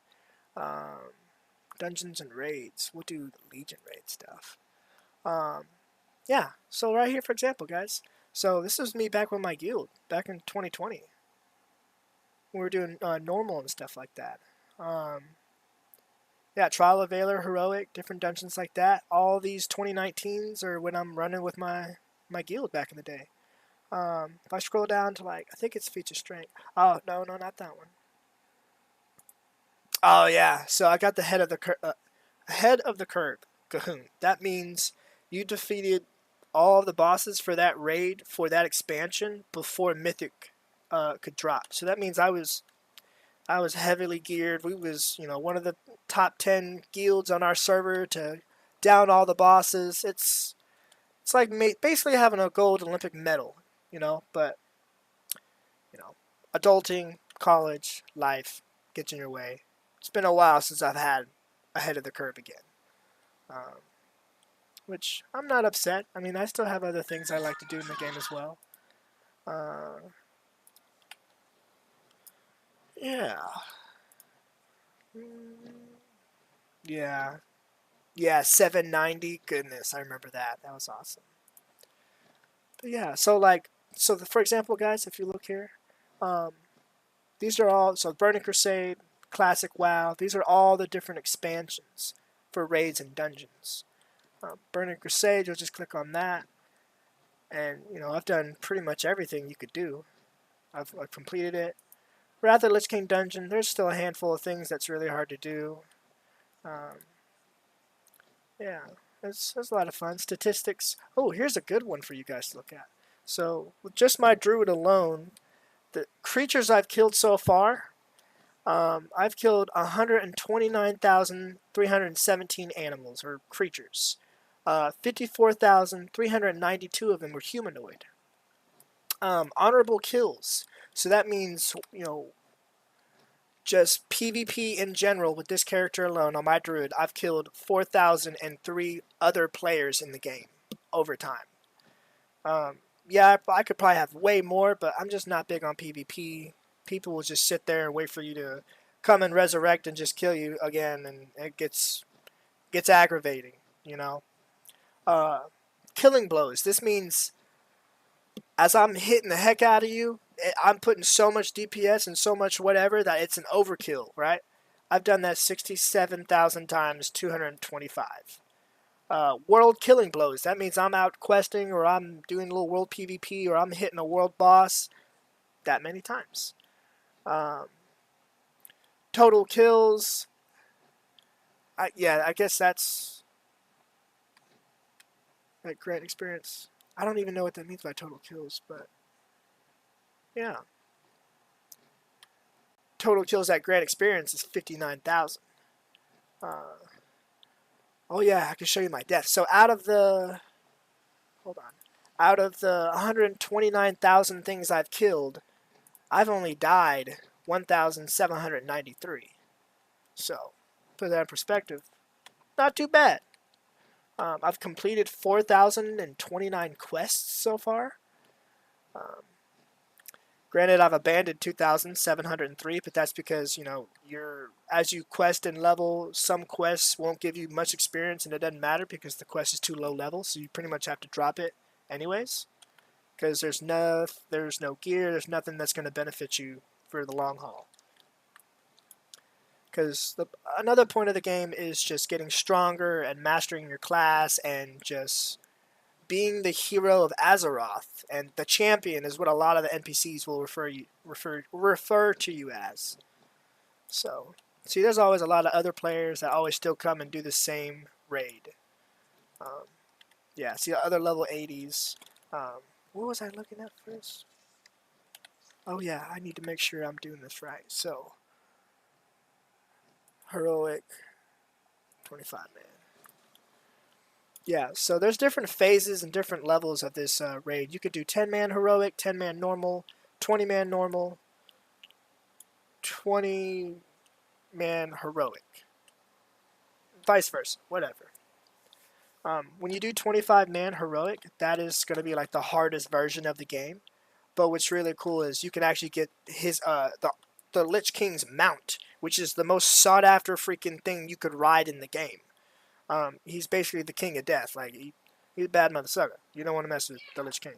Dungeons and raids. We'll do the Legion raid stuff. Yeah, so right here, for example, guys. So this is me back with my guild, back in 2020. We were doing normal and stuff like that. Yeah, Trial of Valor, Heroic, different dungeons like that. All these 2019s are when I'm running with my guild back in the day. If I scroll down to like, I think it's feature strength. Oh, no, not that one. Oh yeah, so I got the head of the curve, Cahoon. That means you defeated all of the bosses for that raid for that expansion before Mythic could drop. So that means I was heavily geared. We was one of the top 10 guilds on our server to down all the bosses. It's like basically having a gold Olympic medal, But adulting, college, life gets in your way. It's been a while since I've had ahead of the curve again. Which I'm not upset. I mean, I still have other things I like to do in the game as well. Yeah. Yeah. Yeah, 790. Goodness, I remember that. That was awesome. But yeah, for example, guys, if you look here, these are all, so Burning Crusade, Classic WoW, these are all the different expansions for raids and dungeons. Burning Crusade, you'll just click on that. And, I've done pretty much everything you could do. I've completed it. Wrath of Lich King Dungeon, there's still a handful of things that's really hard to do. Yeah, it's a lot of fun. Statistics. Oh, here's a good one for you guys to look at. So, with just my Druid alone, the creatures I've killed so far, I've killed 129,317 animals, or creatures. 54,392 of them were humanoid. Honorable kills. So that means, just PvP in general with this character alone on my Druid, I've killed 4,003 other players in the game over time. Yeah, I could probably have way more, but I'm just not big on PvP. People will just sit there and wait for you to come and resurrect and just kill you again, and it gets aggravating, Killing blows. This means as I'm hitting the heck out of you, I'm putting so much DPS and so much whatever that it's an overkill, right? I've done that 67,000 times, 225. World killing blows. That means I'm out questing, or I'm doing a little world PvP, or I'm hitting a world boss that many times. Total kills. I guess that's that great experience. I don't even know what that means by total kills, but yeah. Total kills at Grand Experience is 59,000. Oh yeah, I can show you my death. So out of the 129,000 things I've killed, I've only died 1,793. So put that in perspective, not too bad. I've completed 4,029 quests so far. Granted, I've abandoned 2,703, but that's because, as you quest and level, some quests won't give you much experience, and it doesn't matter because the quest is too low level, so you pretty much have to drop it anyways. Because there's no gear, there's nothing that's going to benefit you for the long haul. Because another point of the game is just getting stronger and mastering your class and just being the hero of Azeroth, and the champion is what a lot of the NPCs will refer to you as. So, see, there's always a lot of other players that always still come and do the same raid. Um, yeah, see other level 80s. What was I looking at first? Oh yeah, I need to make sure I'm doing this right. So, heroic, 25 man. Yeah, so there's different phases and different levels of this raid. You could do 10-man heroic, 10-man normal, 20-man normal, 20-man heroic, vice versa, whatever. When you do 25-man heroic, that is going to be like the hardest version of the game. But what's really cool is you can actually get his the Lich King's mount, which is the most sought after freaking thing you could ride in the game. He's basically the king of death. Like he's a bad mother sucker. You don't want to mess with the Lich King.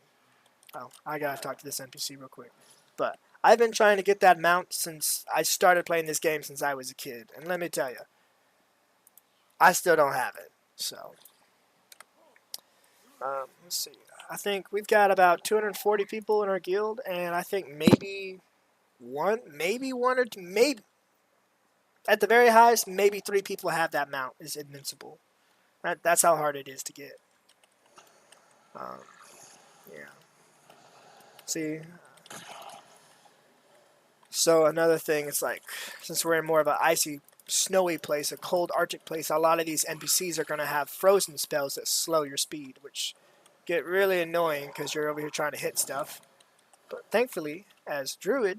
Oh, I gotta talk to this NPC real quick. But I've been trying to get that mount since I started playing this game since I was a kid, and let me tell you, I still don't have it. So let's see. I think we've got about 240 people in our guild, and I think maybe one or two, maybe at the very highest, maybe 3 people have that mount is invincible. That's how hard it is to get. Yeah. See. So another thing, it's like since we're in more of an icy, snowy place, a cold Arctic place, a lot of these NPCs are going to have frozen spells that slow your speed, which get really annoying because you're over here trying to hit stuff. But thankfully, as Druid,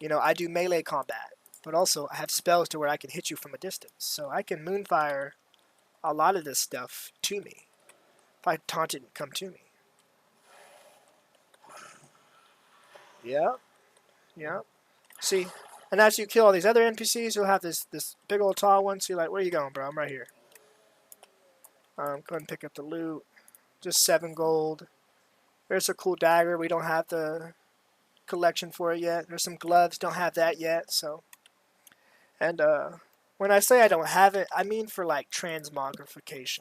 you know, I do melee combat, but also I have spells to where I can hit you from a distance. So I can moonfire a lot of this stuff to me. If I taunt it and come to me. Yeah, yeah. See, and as you kill all these other NPCs, you'll have this big old tall one. So you're like, where are you going, bro? I'm right here. Go ahead and pick up the loot. Just 7 gold. There's a cool dagger. We don't have the collection for it yet. There's some gloves. Don't have that yet. So, and when I say I don't have it, I mean for like transmogrification.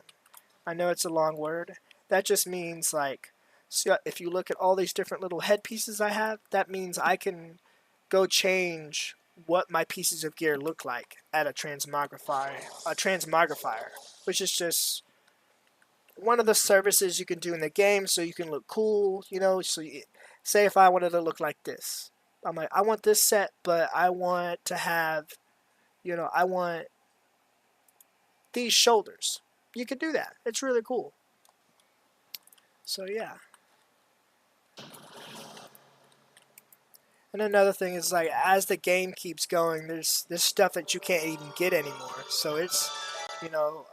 I know it's a long word. That just means like, so if you look at all these different little headpieces I have, that means I can go change what my pieces of gear look like at a transmogrifier, which is just one of the services you can do in the game so you can look cool, you know. So say if I wanted to look like this, I'm like, I want this set, but I want to have, you know, I want these shoulders. You can do that. It's really cool. So yeah. And another thing is like as the game keeps going, there's stuff that you can't even get anymore. So it's, you know,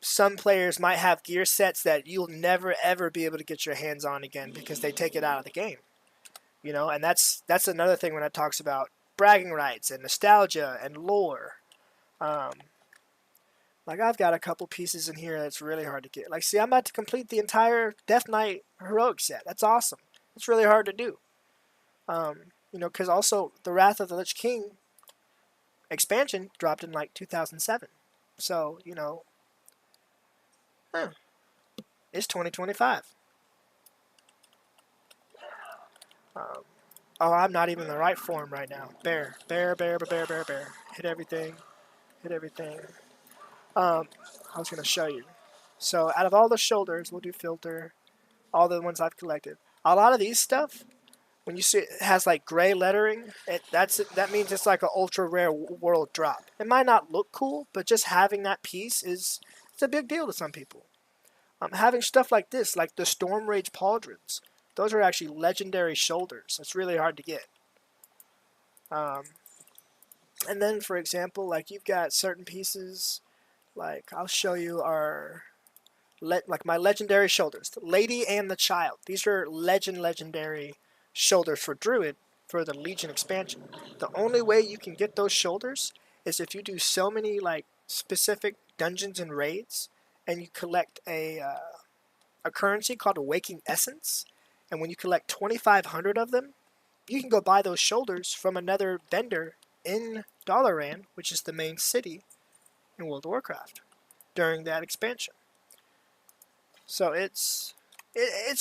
some players might have gear sets that you'll never ever be able to get your hands on again because they take it out of the game. You know, and that's another thing when it talks about bragging rights and nostalgia and lore. Like I've got a couple pieces in here that's really hard to get. Like, see, I'm about to complete the entire Death Knight heroic set. That's awesome. It's really hard to do. You know, because also the Wrath of the Lich King expansion dropped in like 2007. So, you know, it's 2025. Oh, I'm not even in the right form right now. Bear. Hit everything. I was going to show you. So out of all the shoulders, we'll do filter, all the ones I've collected. A lot of these stuff, when you see it has like gray lettering, that means it's like an ultra rare world drop. It might not look cool, but just having that piece it's a big deal to some people. Having stuff like this, like the Storm Rage Pauldrons, those are actually legendary shoulders. It's really hard to get. And then, for example, like you've got certain pieces, like I'll show you like my legendary shoulders, the Lady and the Child. These are legendary shoulders for Druid for the Legion expansion. The only way you can get those shoulders is if you do so many like specific dungeons and raids, and you collect a currency called a Waking Essence. And when you collect 2,500 of them, you can go buy those shoulders from another vendor in Dalaran, which is the main city in World of Warcraft, during that expansion. So it's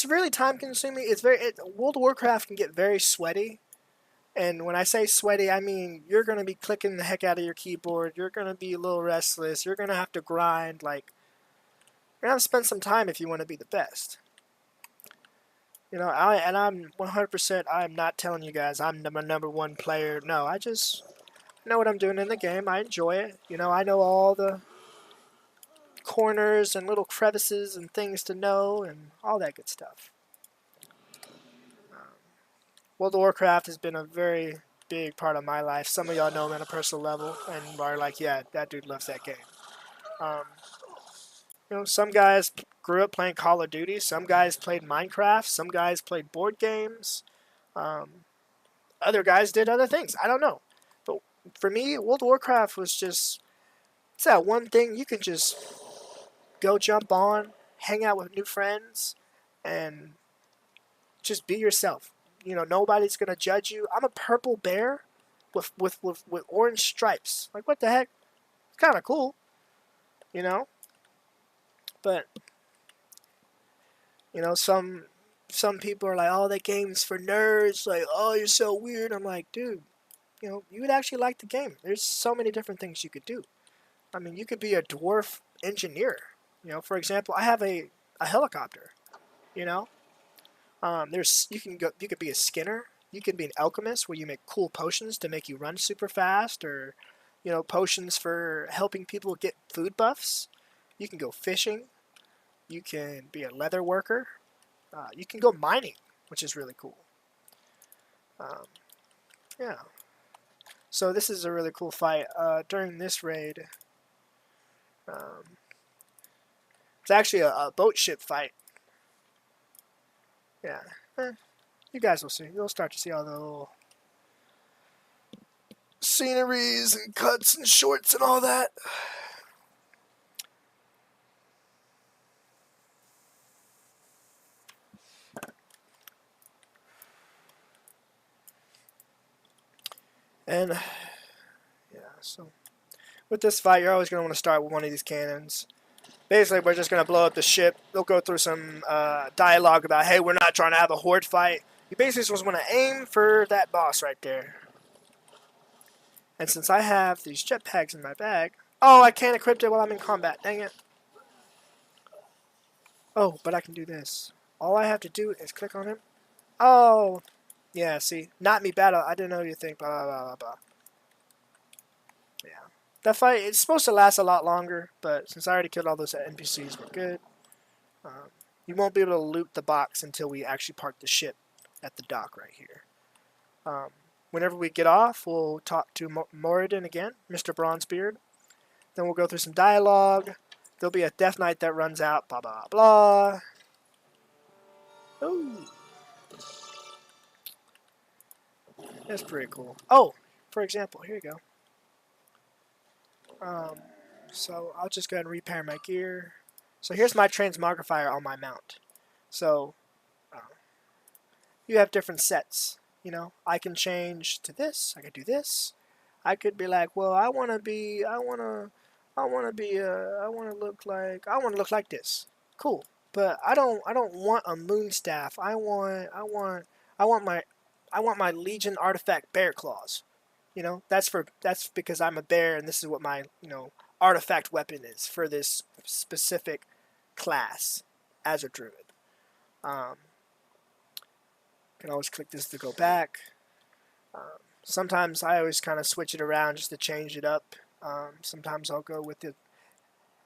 really time consuming. World of Warcraft can get very sweaty. And when I say sweaty, I mean you're going to be clicking the heck out of your keyboard. You're going to be a little restless. You're going to have to grind. Like, you're going to have to spend some time if you want to be the best. I'm 100%, I'm not telling you guys I'm the number one player. No, I just know what I'm doing in the game. I enjoy it. I know all the corners and little crevices and things to know and all that good stuff. World of Warcraft has been a very big part of my life. Some of y'all know me on a personal level and are like, yeah, that dude loves that game. Um, some guys grew up playing Call of Duty. Some guys played Minecraft. Some guys played board games. Other guys did other things. I don't know. But for me, World of Warcraft was just, it's that one thing you can just go jump on, hang out with new friends, and just be yourself. Nobody's gonna judge you. I'm a purple bear with orange stripes. Like, what the heck? It's kind of cool, you know. But some people are like, oh, that game's for nerds. Like, oh, you're so weird. I'm like, dude, you would actually like the game. There's so many different things you could do. I mean, you could be a dwarf engineer. For example, I have a helicopter. You know, you could be a skinner. You could be an alchemist where you make cool potions to make you run super fast, or potions for helping people get food buffs. You can go fishing. You can be a leather worker. You can go mining, which is really cool. Yeah. So this is a really cool fight. During this raid, it's actually a boat ship fight. Yeah. You guys will see. You'll start to see all the little sceneries and cuts and shorts and all that. And yeah, so with this fight, you're always going to want to start with one of these cannons. Basically, we're just going to blow up the ship. They'll go through some dialogue about, hey, we're not trying to have a horde fight. You basically just want to aim for that boss right there. And since I have these jetpacks in my bag... Oh, I can't equip it while I'm in combat. Dang it. Oh, but I can do this. All I have to do is click on him. Oh, yeah, see. Not me battle. I didn't know you think. Blah, blah, blah, blah. Yeah. That fight, it's supposed to last a lot longer, but since I already killed all those NPCs, we're good. You won't be able to loot the box until we actually park the ship at the dock right here. Whenever we get off, we'll talk to Moradin again, Mr. Bronzebeard. Then we'll go through some dialogue. There'll be a Death Knight that runs out, blah, blah, blah. Ooh. That's pretty cool. Oh, for example, here you go. So I'll just go ahead and repair my gear. So here's my transmogrifier on my mount. So you have different sets. I can change to this. I could do this. I could be like, well, I want to look like this. Cool. But I don't want a moon staff. I want my Legion artifact bear claws. That's because I'm a bear and this is what my, artifact weapon is for this specific class as a druid. Can always click this to go back. Sometimes I always kind of switch it around just to change it up. Sometimes I'll go with the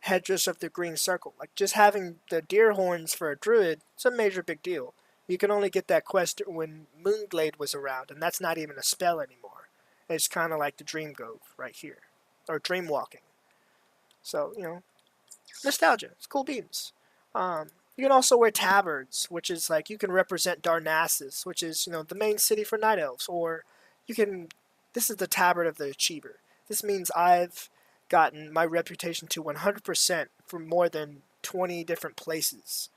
headdress of the green circle. Like, just having the deer horns for a druid, it's a major big deal. You can only get that quest when Moonglade was around, and that's not even a spell anymore. It's kind of like the Dream Grove right here, or Dream Walking. So, nostalgia. It's cool beans. You can also wear tabards, which is like you can represent Darnassus, which is the main city for Night Elves, or you can. This is the tabard of the Achiever. This means I've gotten my reputation to 100% from more than 20 different places.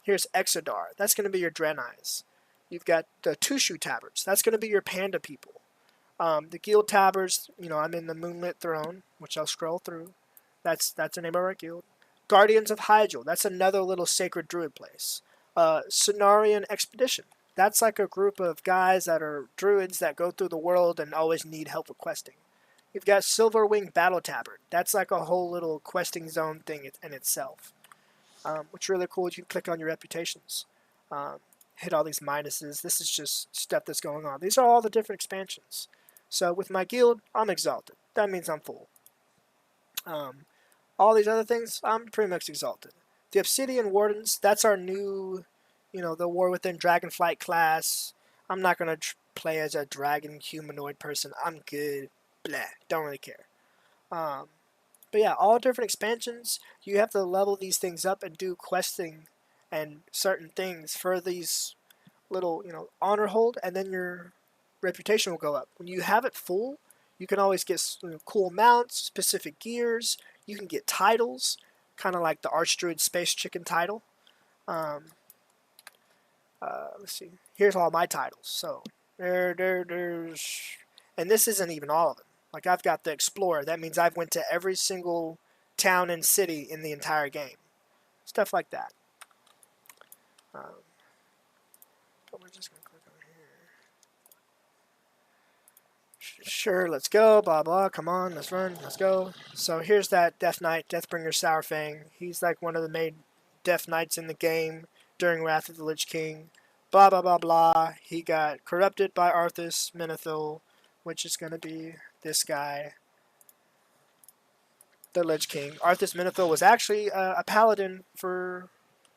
Here's Exodar. That's going to be your Drenais. You've got the Tushu tabards. That's going to be your panda people. The guild tabards, I'm in the Moonlit Throne, which I'll scroll through. That's the name of our guild. Guardians of Hyjal. That's another little sacred druid place. Cenarian Expedition. That's like a group of guys that are druids that go through the world and always need help with questing. You've got Silverwing Battle Tabard. That's like a whole little questing zone thing in itself. What's really cool is you can click on your reputations. Hit all these minuses. This is just stuff that's going on. These are all the different expansions. So with my guild, I'm exalted. That means I'm full. All these other things, I'm pretty much exalted. The Obsidian Wardens, that's our new, the War Within Dragonflight class. I'm not going to play as a dragon humanoid person. I'm good. Blah. Don't really care. But yeah, all different expansions, you have to level these things up and do questing and certain things for these little, honor hold, and then your reputation will go up. When you have it full, you can always get cool mounts, specific gears. You can get titles, kind of like the Archdruid Space Chicken title. Let's see. Here's all my titles. So there's, and this isn't even all of them. Like I've got the Explorer. That means I've went to every single town and city in the entire game. Stuff like that. But we're just gonna click on here. Sure, let's go. Blah blah. Come on, let's run. Let's go. So here's that Death Knight, Deathbringer Sourfang. He's like one of the main Death Knights in the game during Wrath of the Lich King. Blah blah blah blah. He got corrupted by Arthas Menethil, which is gonna be this guy, the Lich King. Arthas Menethil was actually a paladin for,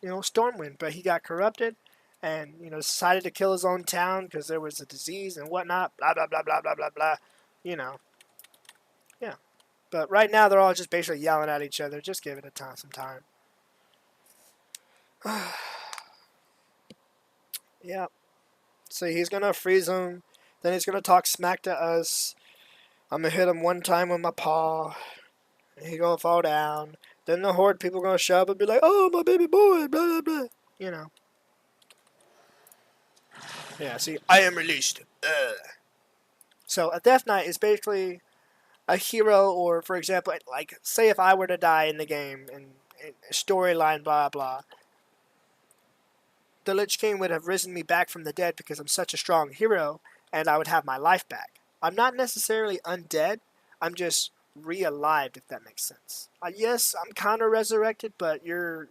Stormwind, but he got corrupted and, decided to kill his own town because there was a disease and whatnot. Blah, blah, blah, blah, blah, blah, blah. Yeah. But right now they're all just basically yelling at each other. Just give it some time. Yeah. So he's going to freeze him. Then he's going to talk smack to us. I'm going to hit him one time with my paw. And he's going to fall down. Then the horde people are going to show up and be like, oh, my baby boy, blah, blah, blah. Yeah, see, I am released. So a Death Knight is basically a hero, or for example, like, say if I were to die in the game, and storyline, blah, blah, the Lich King would have risen me back from the dead because I'm such a strong hero, and I would have my life back. I'm not necessarily undead, I'm just re-alived, if that makes sense. Yes, I'm kind of resurrected, but your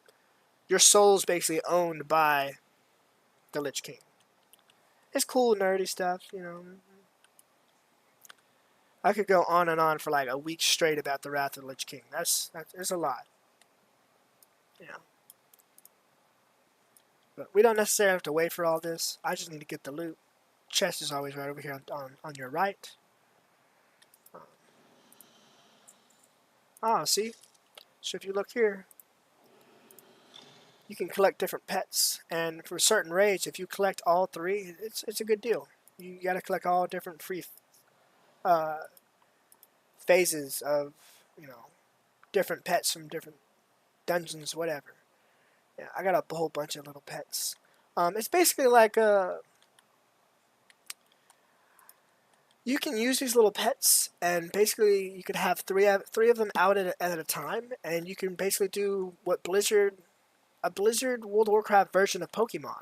soul's basically owned by the Lich King. It's cool, nerdy stuff, I could go on and on for like a week straight about the Wrath of the Lich King. That's a lot. But we don't necessarily have to wait for all this. I just need to get the loot. Chest is always right over here on your right. See? So if you look here, you can collect different pets, and for certain raids, if you collect all three, it's a good deal. You gotta collect all different free phases of, different pets from different dungeons, whatever. Yeah, I got a whole bunch of little pets. It's basically like you can use these little pets, and basically you could have three of them out at a time, and you can basically do what a Blizzard World of Warcraft version of Pokemon.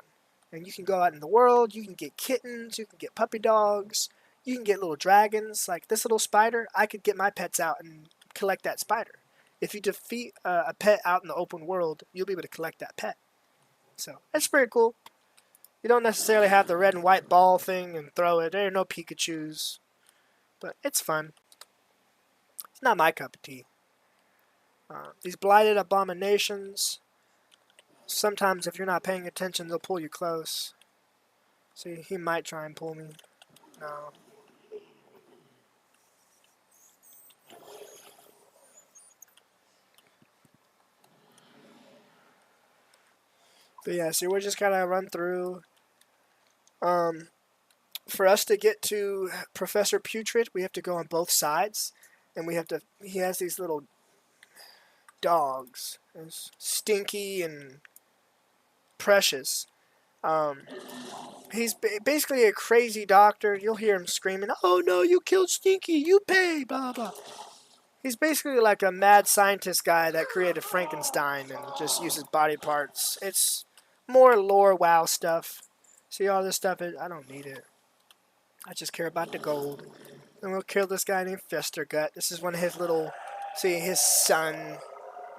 And you can go out in the world, you can get kittens, you can get puppy dogs, you can get little dragons. Like this little spider, I could get my pets out and collect that spider. If you defeat a pet out in the open world, you'll be able to collect that pet. So, that's pretty cool. You don't necessarily have the red and white ball thing and throw it. There are no Pikachus. But it's fun. It's not my cup of tea. These blighted abominations, sometimes if you're not paying attention, they'll pull you close. See, he might try and pull me. No. But yeah, see, we're just gonna run through. For us to get to Professor Putrid, we have to go on both sides, and he has these little dogs. It's Stinky and Precious. He's basically a crazy doctor. You'll hear him screaming, "Oh no, you killed Stinky, you pay!" Blah blah. He's basically like a mad scientist guy that created Frankenstein and just uses body parts. It's more lore WoW stuff. See all this stuff? I don't need it. I just care about the gold. And we'll kill this guy named Festergut. This is one of his little, see, his son,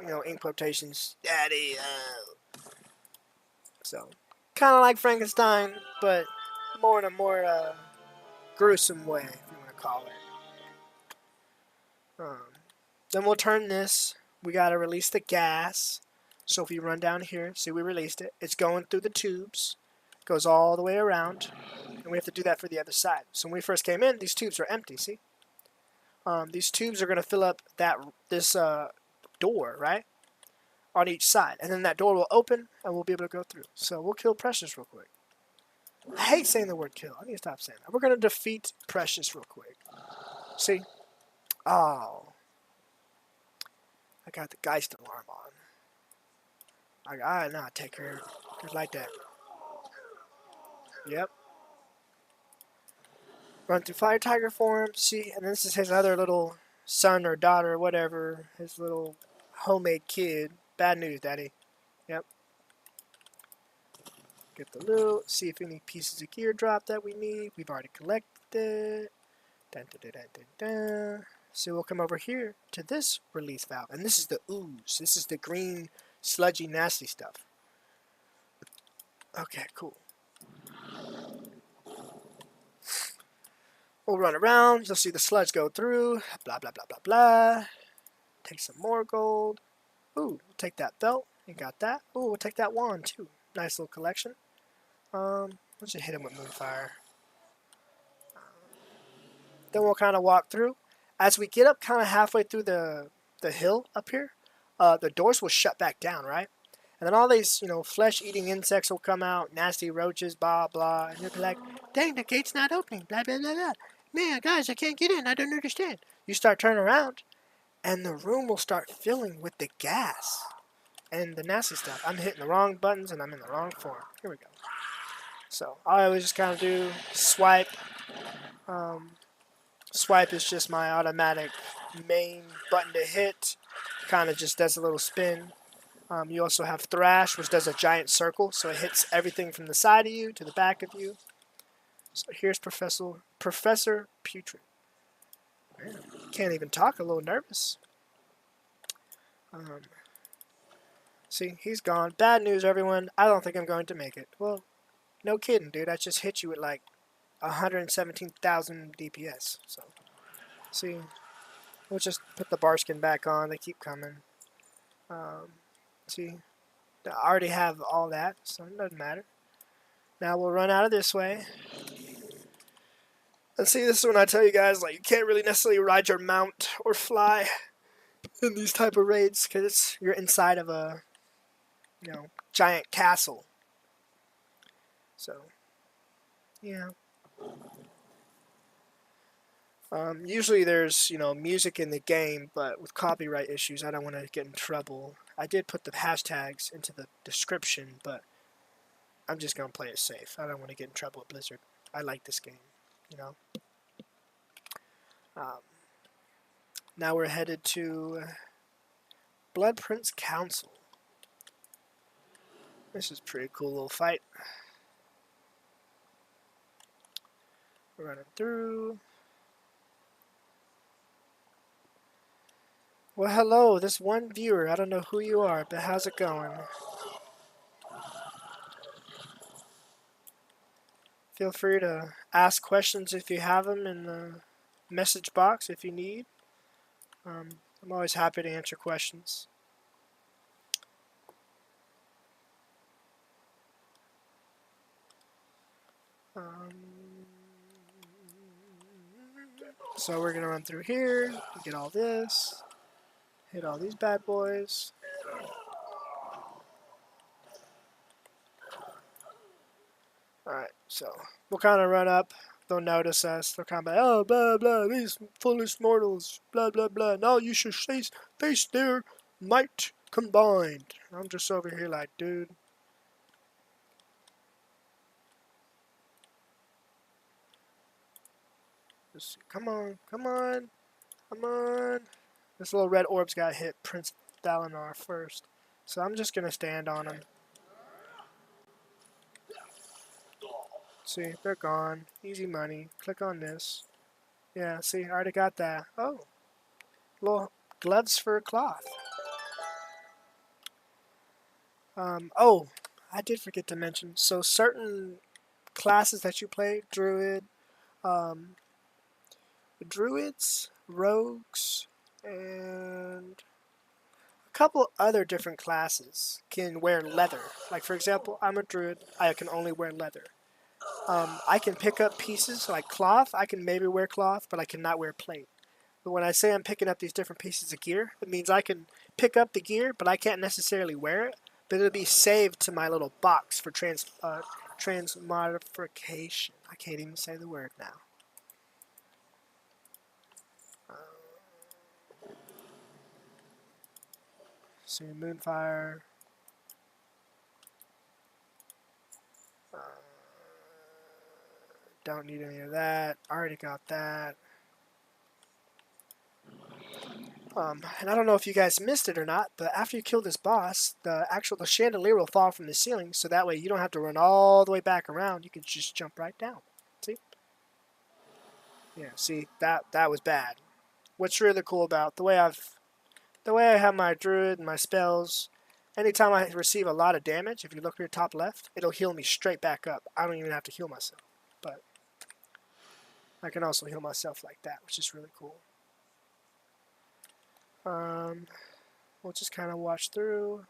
you know, in quotations, daddy. So, kind of like Frankenstein, but more in a more gruesome way, if you want to call it. Then we'll turn this. We got to release the gas. So if you run down here, see we released it. It's going through the tubes. Goes all the way around. And we have to do that for the other side. So when we first came in, these tubes are empty, see? These tubes are going to fill up this door, right? On each side. And then that door will open and we'll be able to go through. So we'll kill Precious real quick. I hate saying the word kill. I need to stop saying that. We're going to defeat Precious real quick. See? Oh. I got the Geist alarm on. I gotta not take her just like that. Yep. Run through Fire Tiger form. See, and this is his other little son or daughter, or whatever. His little homemade kid. Bad news, Daddy. Yep. Get the loot. See if any pieces of gear drop that we need. We've already collected it. Dun, dun, dun, dun, dun. So we'll come over here to this release valve. And this is the ooze. This is the green, sludgy, nasty stuff. Okay, cool. We'll run around. You'll see the sludge go through. Blah, blah, blah, blah, blah. Take some more gold. Ooh, we'll take that belt. You got that. Ooh, we'll take that wand, too. Nice little collection. Let's just hit him with Moonfire. Then we'll kind of walk through. As we get up kind of halfway through the hill up here, the doors will shut back down, right? And then all these, you know, flesh-eating insects will come out, nasty roaches, blah, blah. And you'll be like, dang, the gate's not opening, blah, blah, blah, blah. Man, guys, I can't get in. I don't understand. You start turning around, and the room will start filling with the gas and the nasty stuff. I'm hitting the wrong buttons, and I'm in the wrong form. Here we go. So all I always just kind of do, swipe. Swipe is just my automatic main button to hit. Kind of just does a little spin. You also have Thrash, which does a giant circle, so it hits everything from the side of you to the back of you. So here's Professor Putrid. Man, can't even talk, a little nervous. See, he's gone. Bad news, everyone. I don't think I'm going to make it. Well, no kidding, dude. I just hit you with like 117,000 DPS. So, see, we'll just put the Barskin back on. They keep coming. See, I already have all that, so it doesn't matter. Now we'll run out of this way. And see, this is when I tell you guys, like, you can't really necessarily ride your mount or fly in these type of raids, because you're inside of a, you know, giant castle. So, yeah. Usually there's, you know, music in the game, but with copyright issues, I don't want to get in trouble. I did put the hashtags into the description, but I'm just going to play it safe. I don't want to get in trouble with Blizzard. I like this game, you know. Now we're headed to Blood Prince Council. This is a pretty cool little fight. We're running through. Well, hello, this one viewer. I don't know who you are, but how's it going? Feel free to ask questions if you have them in the message box if you need. I'm always happy to answer questions. So we're going to run through here, get all this, hit all these bad boys. Alright, so we'll kind of run up. They'll notice us. They'll kind of be, oh, blah, blah, these foolish mortals, blah, blah, blah. No, you should face their might combined. I'm just over here like, dude. Let's see. Come on, come on, come on. This little red orb's got to hit Prince Dalinar first. So I'm just going to stand on him. See, they're gone. Easy money. Click on this. Yeah, see, I already got that. Oh, little gloves for cloth. Oh, I did forget to mention. So certain classes that you play, Druid, Druids, Rogues, and a couple other different classes can wear leather. Like for example, I'm a Druid. I can only wear leather. I can pick up pieces like cloth. I can maybe wear cloth, but I cannot wear plate. But when I say I'm picking up these different pieces of gear, it means I can pick up the gear, but I can't necessarily wear it. But it'll be saved to my little box for transmogrification. I can't even say the word now. See, Moonfire. Don't need any of that. Already got that. And I don't know if you guys missed it or not, but after you kill this boss, the chandelier will fall from the ceiling, so that way you don't have to run all the way back around. You can just jump right down. See? Yeah. See, that was bad. What's really cool about the way I have my druid and my spells, anytime I receive a lot of damage, if you look at your top left, it'll heal me straight back up. I don't even have to heal myself, but I can also heal myself like that, which is really cool. We'll just kind of watch through.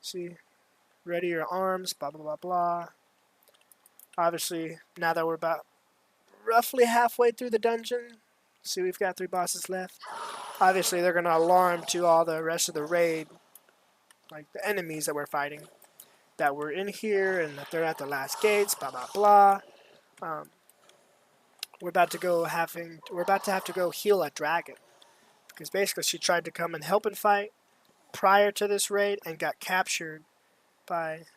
See, ready your arms, blah, blah, blah, blah. Obviously, now that we're about roughly halfway through the dungeon, see, we've got 3 bosses left. Obviously, they're going to alarm to all the rest of the raid, like the enemies that we're fighting, that we're in here and that they're at the last gates, blah, blah, blah. We're about to have to go heal a dragon. Because basically she tried to come and help and fight prior to this raid and got captured by,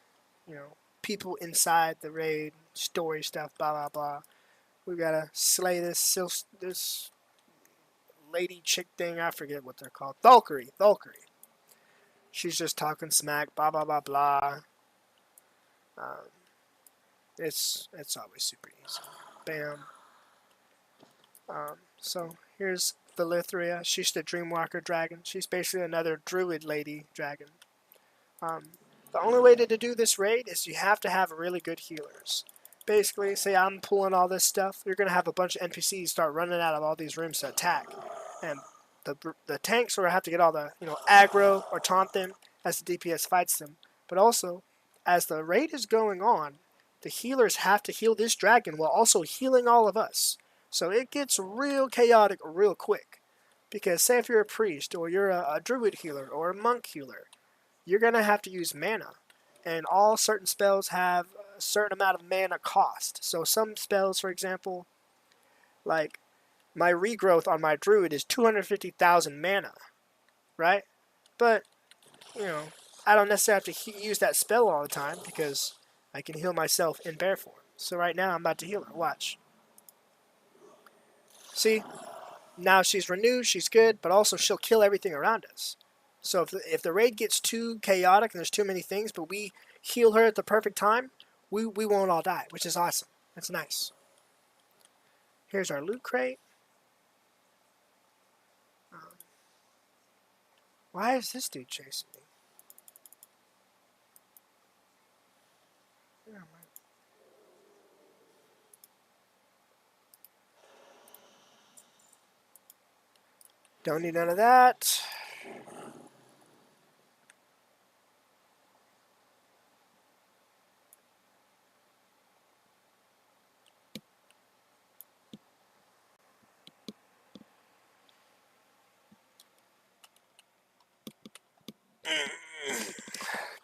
people inside the raid, story stuff, blah, blah, blah. We gotta slay this lady chick thing, I forget what they're called. Valkyrie. She's just talking smack, blah, blah, blah, blah. It's always super easy. Bam. So here's Valithria. She's the Dreamwalker dragon. She's basically another druid lady dragon. The only way to do this raid is you have to have really good healers. Basically, say I'm pulling all this stuff, you're going to have a bunch of NPCs start running out of all these rooms to attack. And the tanks will have to get all the, aggro or taunt them as the DPS fights them. But also, as the raid is going on, the healers have to heal this dragon while also healing all of us. So it gets real chaotic real quick. Because say if you're a priest, or you're a druid healer, or a monk healer, you're going to have to use mana. And all certain spells have a certain amount of mana cost. So some spells, for example, like my regrowth on my druid is 250,000 mana, right? But, I don't necessarily have to use that spell all the time because I can heal myself in bear form. So right now I'm about to heal her. Watch. See? Now she's renewed, she's good, but also she'll kill everything around us. So if the raid gets too chaotic and there's too many things, but we heal her at the perfect time, we won't all die, which is awesome. That's nice. Here's our loot crate. Why is this dude chasing me? Don't need none of that.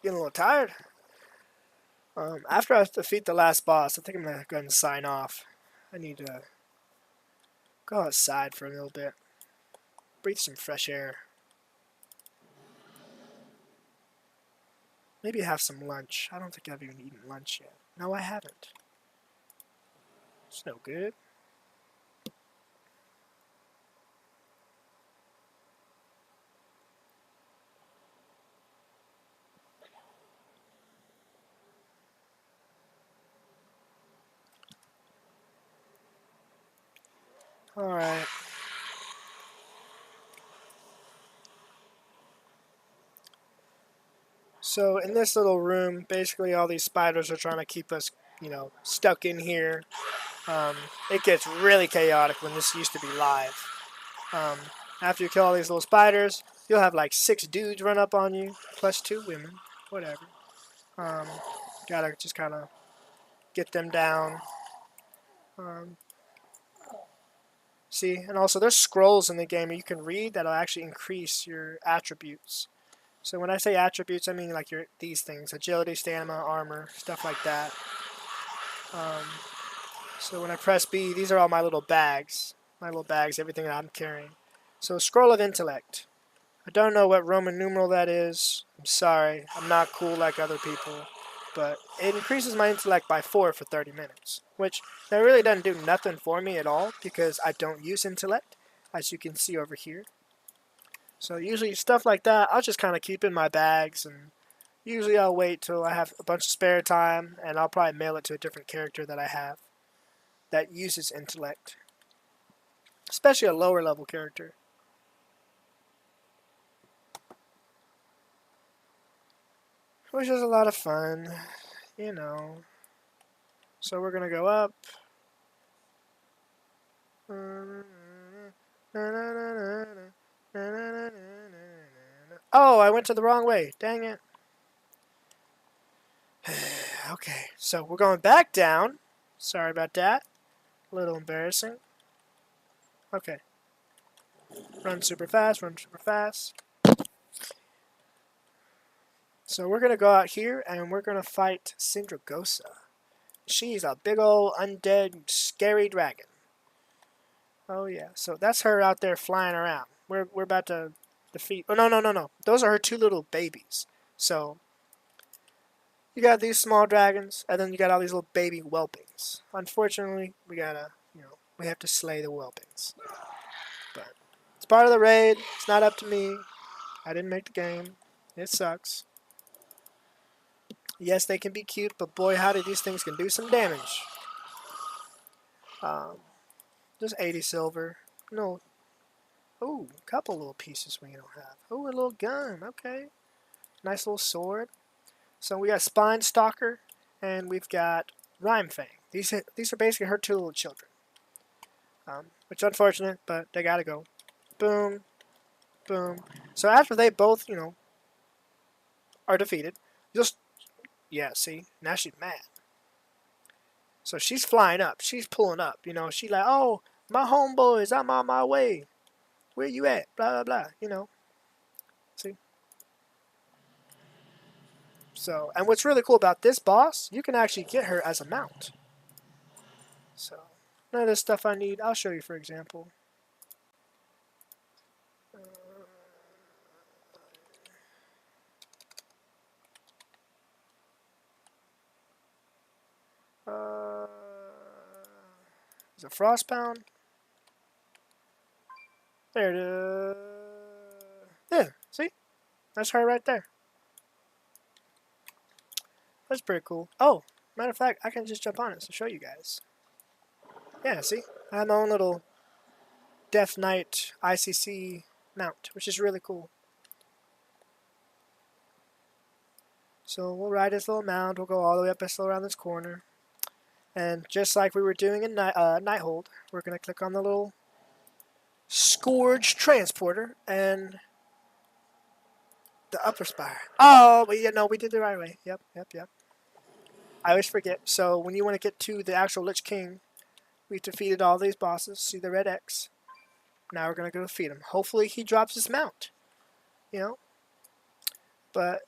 Getting a little tired. After I defeat the last boss, I think I'm going to go ahead and sign off. I need to go outside for a little bit. Breathe some fresh air. Maybe have some lunch. I don't think I've even eaten lunch yet. No, I haven't. It's no good. Alright. So in this little room, basically all these spiders are trying to keep us, you know, stuck in here. It gets really chaotic when this used to be live. Um, After you kill all these little spiders, you'll have like 6 dudes run up on you, plus 2 women, whatever. Um, Gotta just kind of get them down. Um, See, and also there's scrolls in the game you can read that'll actually increase your attributes. So when I say attributes, I mean like these things: agility, stamina, armor, stuff like that. Um, so when I press B, these are all my little bags. My little bags, everything that I'm carrying. So scroll of intellect. I don't know what Roman numeral that is. I'm sorry. I'm not cool like other people. But it increases my intellect by 4 for 30 minutes. Which, that really doesn't do nothing for me at all because I don't use intellect, as you can see over here. So usually stuff like that, I'll just kind of keep in my bags, and usually I'll wait till I have a bunch of spare time, and I'll probably mail it to a different character that I have that uses intellect. Especially a lower level character. Which is a lot of fun, you know. So we're gonna go up. Oh, I went to the wrong way. Dang it. Okay, so we're going back down. Sorry about that. A little embarrassing. Okay. Run super fast, run super fast. So we're gonna go out here and we're gonna fight Syndragosa. She's a big old undead scary dragon. Oh yeah, so that's her out there flying around. We're about to defeat. Oh no. Those are her 2 little babies. So you got these small dragons, and then you got all these little baby whelpings. Unfortunately, we gotta, we have to slay the whelpings. But it's part of the raid. It's not up to me. I didn't make the game. It sucks. Yes, they can be cute, but boy, howdy, these things can do some damage. Just 80 silver. No. Ooh, a couple little pieces we don't have. Ooh, a little gun. Okay. Nice little sword. So we got Spine Stalker, and we've got Rhyme Fang. These are basically her 2 little children. Which is unfortunate, but they gotta go. Boom. Boom. So after they both, are defeated, just, yeah, see? Now she's mad. So she's flying up. She's pulling up. She's like, oh, my homeboys, I'm on my way. Where you at? Blah, blah, blah. See? So, and what's really cool about this boss, you can actually get her as a mount. So, none of this stuff I need, I'll show you for example. Is it Frostbound? There it is. Yeah, see? That's her right there. That's pretty cool. Oh, matter of fact, I can just jump on it to show you guys. Yeah, see? I have my own little Death Knight ICC mount, which is really cool. So we'll ride this little mound. We'll go all the way up and slow around this corner. And just like we were doing in Nighthold, we're going to click on the little Scourge Transporter and the upper spire. Oh, no, we did it the right way. Yep. I always forget. So when you want to get to the actual Lich King, we've defeated all these bosses. See the red X? Now we're going to go defeat him. Hopefully he drops his mount. But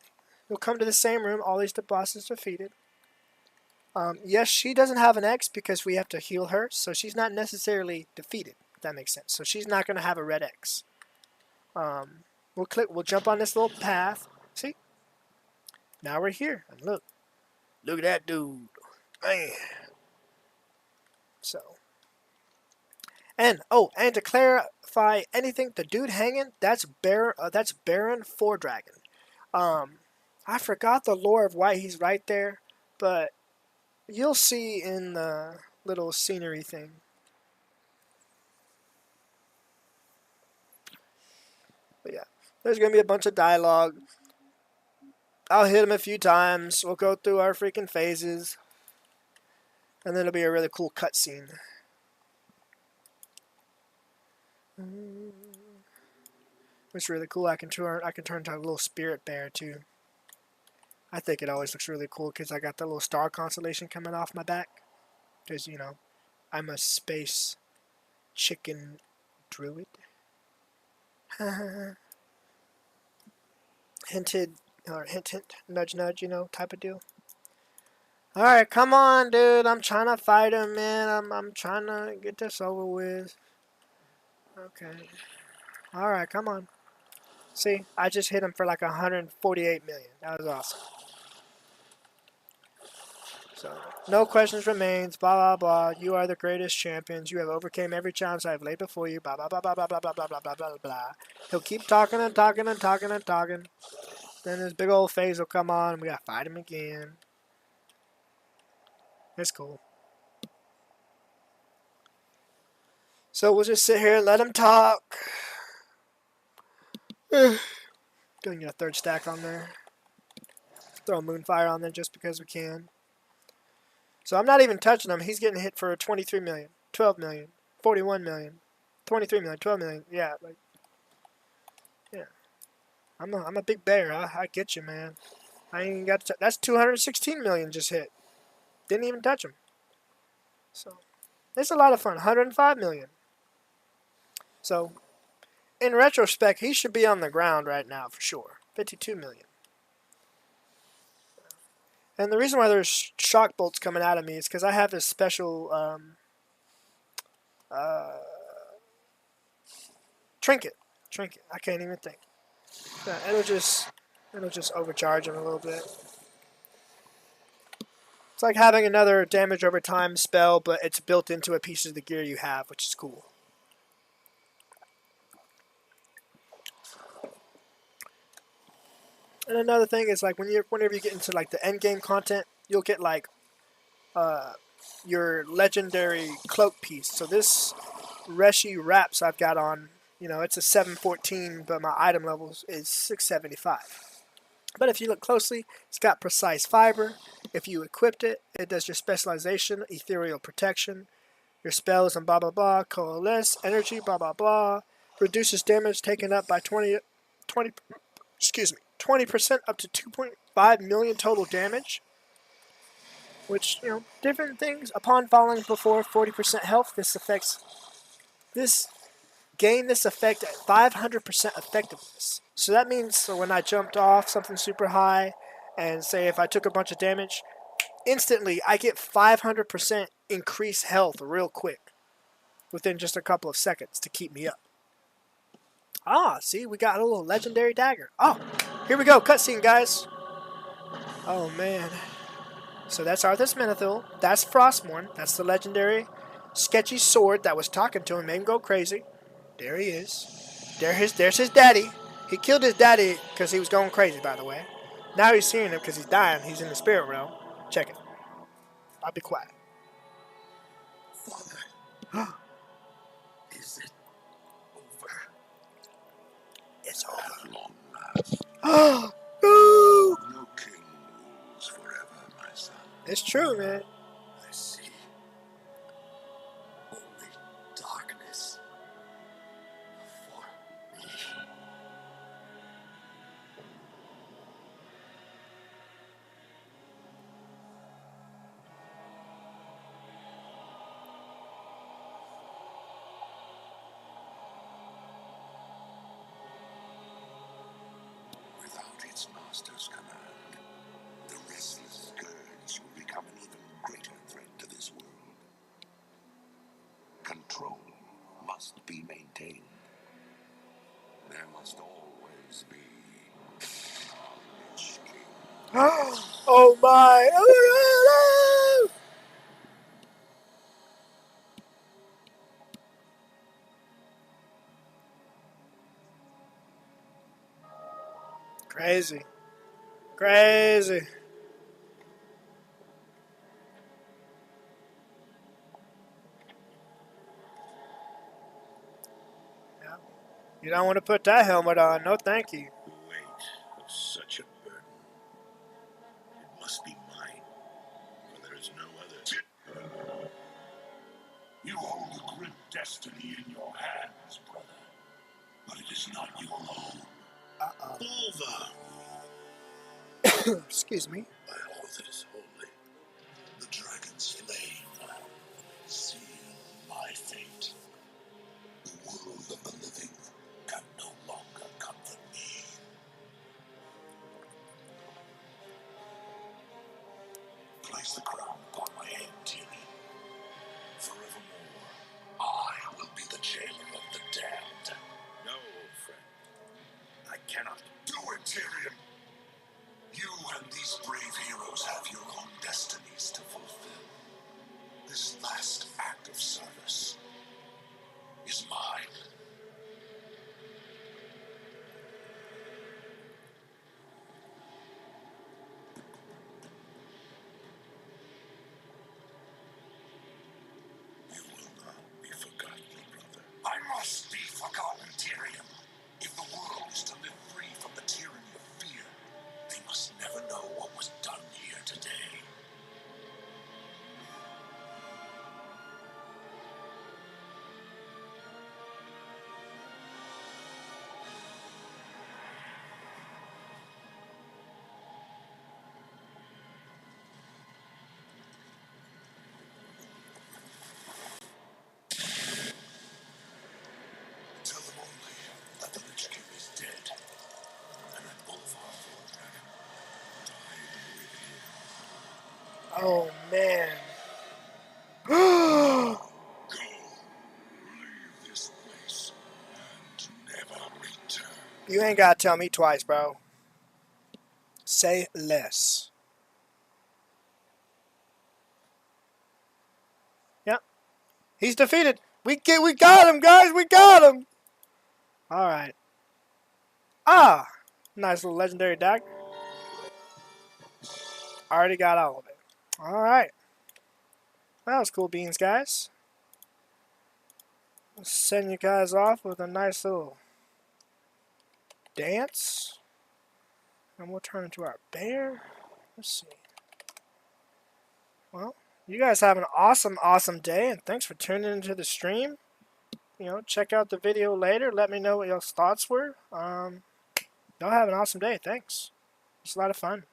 you'll come to the same room, all these bosses defeated. Yes, she doesn't have an X because we have to heal her, so she's not necessarily defeated, if that makes sense. So she's not going to have a red X. We'll jump on this little path. See? Now we're here. And look at that dude. Man. So. And to clarify anything, the dude hanging, that's Baron 4-Dragon. I forgot the lore of why he's right there, but you'll see in the little scenery thing. There's gonna be a bunch of dialogue. I'll hit him a few times. We'll go through our freaking phases, and then it'll be a really cool cutscene. It's really cool. I can turn into a little spirit bear too. I think it always looks really cool because I got the little star constellation coming off my back. Because you know, I'm a space chicken druid. Hinted or hint, nudge, nudge. You know, type of deal. All right, come on, dude. I'm trying to fight him, man. I'm trying to get this over with. Okay. All right, come on. See, I just hit him for like 148 million. That was awesome. So, no questions remains. Blah blah blah. You are the greatest champions. You have overcame every challenge I have laid before you. Blah blah blah blah blah blah blah blah blah blah blah blah. He'll keep talking and talking and talking and talking. Then his big old phase will come on, and we gotta fight him again. It's cool. So we'll just sit here and let him talk. Gonna get a third stack on there. Throw a Moonfire on there just because we can. So I'm not even touching him. He's getting hit for 23 million, 12 million, 41 million, 23 million, 12 million. Yeah, like, yeah. I'm a big bear. I get you, man. I ain't got to. That's 216 million just hit. Didn't even touch him. So it's a lot of fun. 105 million. So in retrospect, he should be on the ground right now for sure. 52 million. And the reason why there's shock bolts coming out of me is because I have this special trinket. I can't even think. Yeah, it'll just overcharge him a little bit. It's like having another damage over time spell, but it's built into a piece of the gear you have, which is cool. And another thing is like whenever you get into like the end game content, you'll get like your legendary cloak piece. So this Reshi wraps I've got on, you know, it's a 714, but my item level is 675. But if you look closely, it's got precise fiber. If you equipped it, it does your specialization, ethereal protection, your spells and blah blah blah, coalesce, energy, blah blah blah, reduces damage taken up by 20% up to 2.5 million total damage. Which, you know, different things. Upon falling before 40% health, this gain this effect at 500% effectiveness. So that means when I jumped off something super high, and say if I took a bunch of damage, instantly I get 500% increased health real quick, within just a couple of seconds to keep me up. Ah, see, we got a little legendary dagger. Oh, here we go, cutscene, guys. Oh man. So that's Arthas Menethil. That's Frostmourne. That's the legendary sketchy sword that was talking to him, made him go crazy. There he is. There's his daddy. He killed his daddy because he was going crazy, by the way. Now he's seeing him because he's dying. He's in the spirit realm. Check it. I'll be quiet. Father, is it over? It's over. At long last. Oh, no! No king rules forever, my son. It's true, man. I see. Only darkness for me. Without its master's command, the restless scourge will become an even greater threat to this world. Control must be maintained. There must always be a Lich King. Oh my! Oh my God! Crazy. Crazy. Yeah. You don't want to put that helmet on. No, thank you. The weight of such a burden. It must be mine, for there is no other. You hold a grim destiny in your hands, brother. But it is not you alone. Over. Excuse me. By all that is holy, the dragon's flame, seal my fate. The world of the living can no longer comfort me. Place the crown upon my head, Tyrion. Forevermore, I will be the jailer of the damned. No, friend. I cannot. Do it, Tyrion! You and these brave heroes have your own destinies to fulfill. This last act of service is mine. You will not be forgotten, brother. I must be forgotten, Tyrion. If the world is to live free from the tyranny of fear, they must never know what was done here today. Tell them only that the Lich King is dead, and that both our four dragon died with him. Oh, man. Go, leave this place, and never return. You ain't got to tell me twice, bro. Say less. Yep. He's defeated. We got him, guys. We got him. All right. Ah, nice little legendary dagger. Already got all of it. All right. That was cool beans, guys. Let's send you guys off with a nice little dance. And we'll turn into our bear. Let's see. Well, you guys have an awesome, awesome day, and thanks for tuning into the stream. You know, check out the video later. Let me know what your thoughts were. Y'all have an awesome day. Thanks. It's a lot of fun.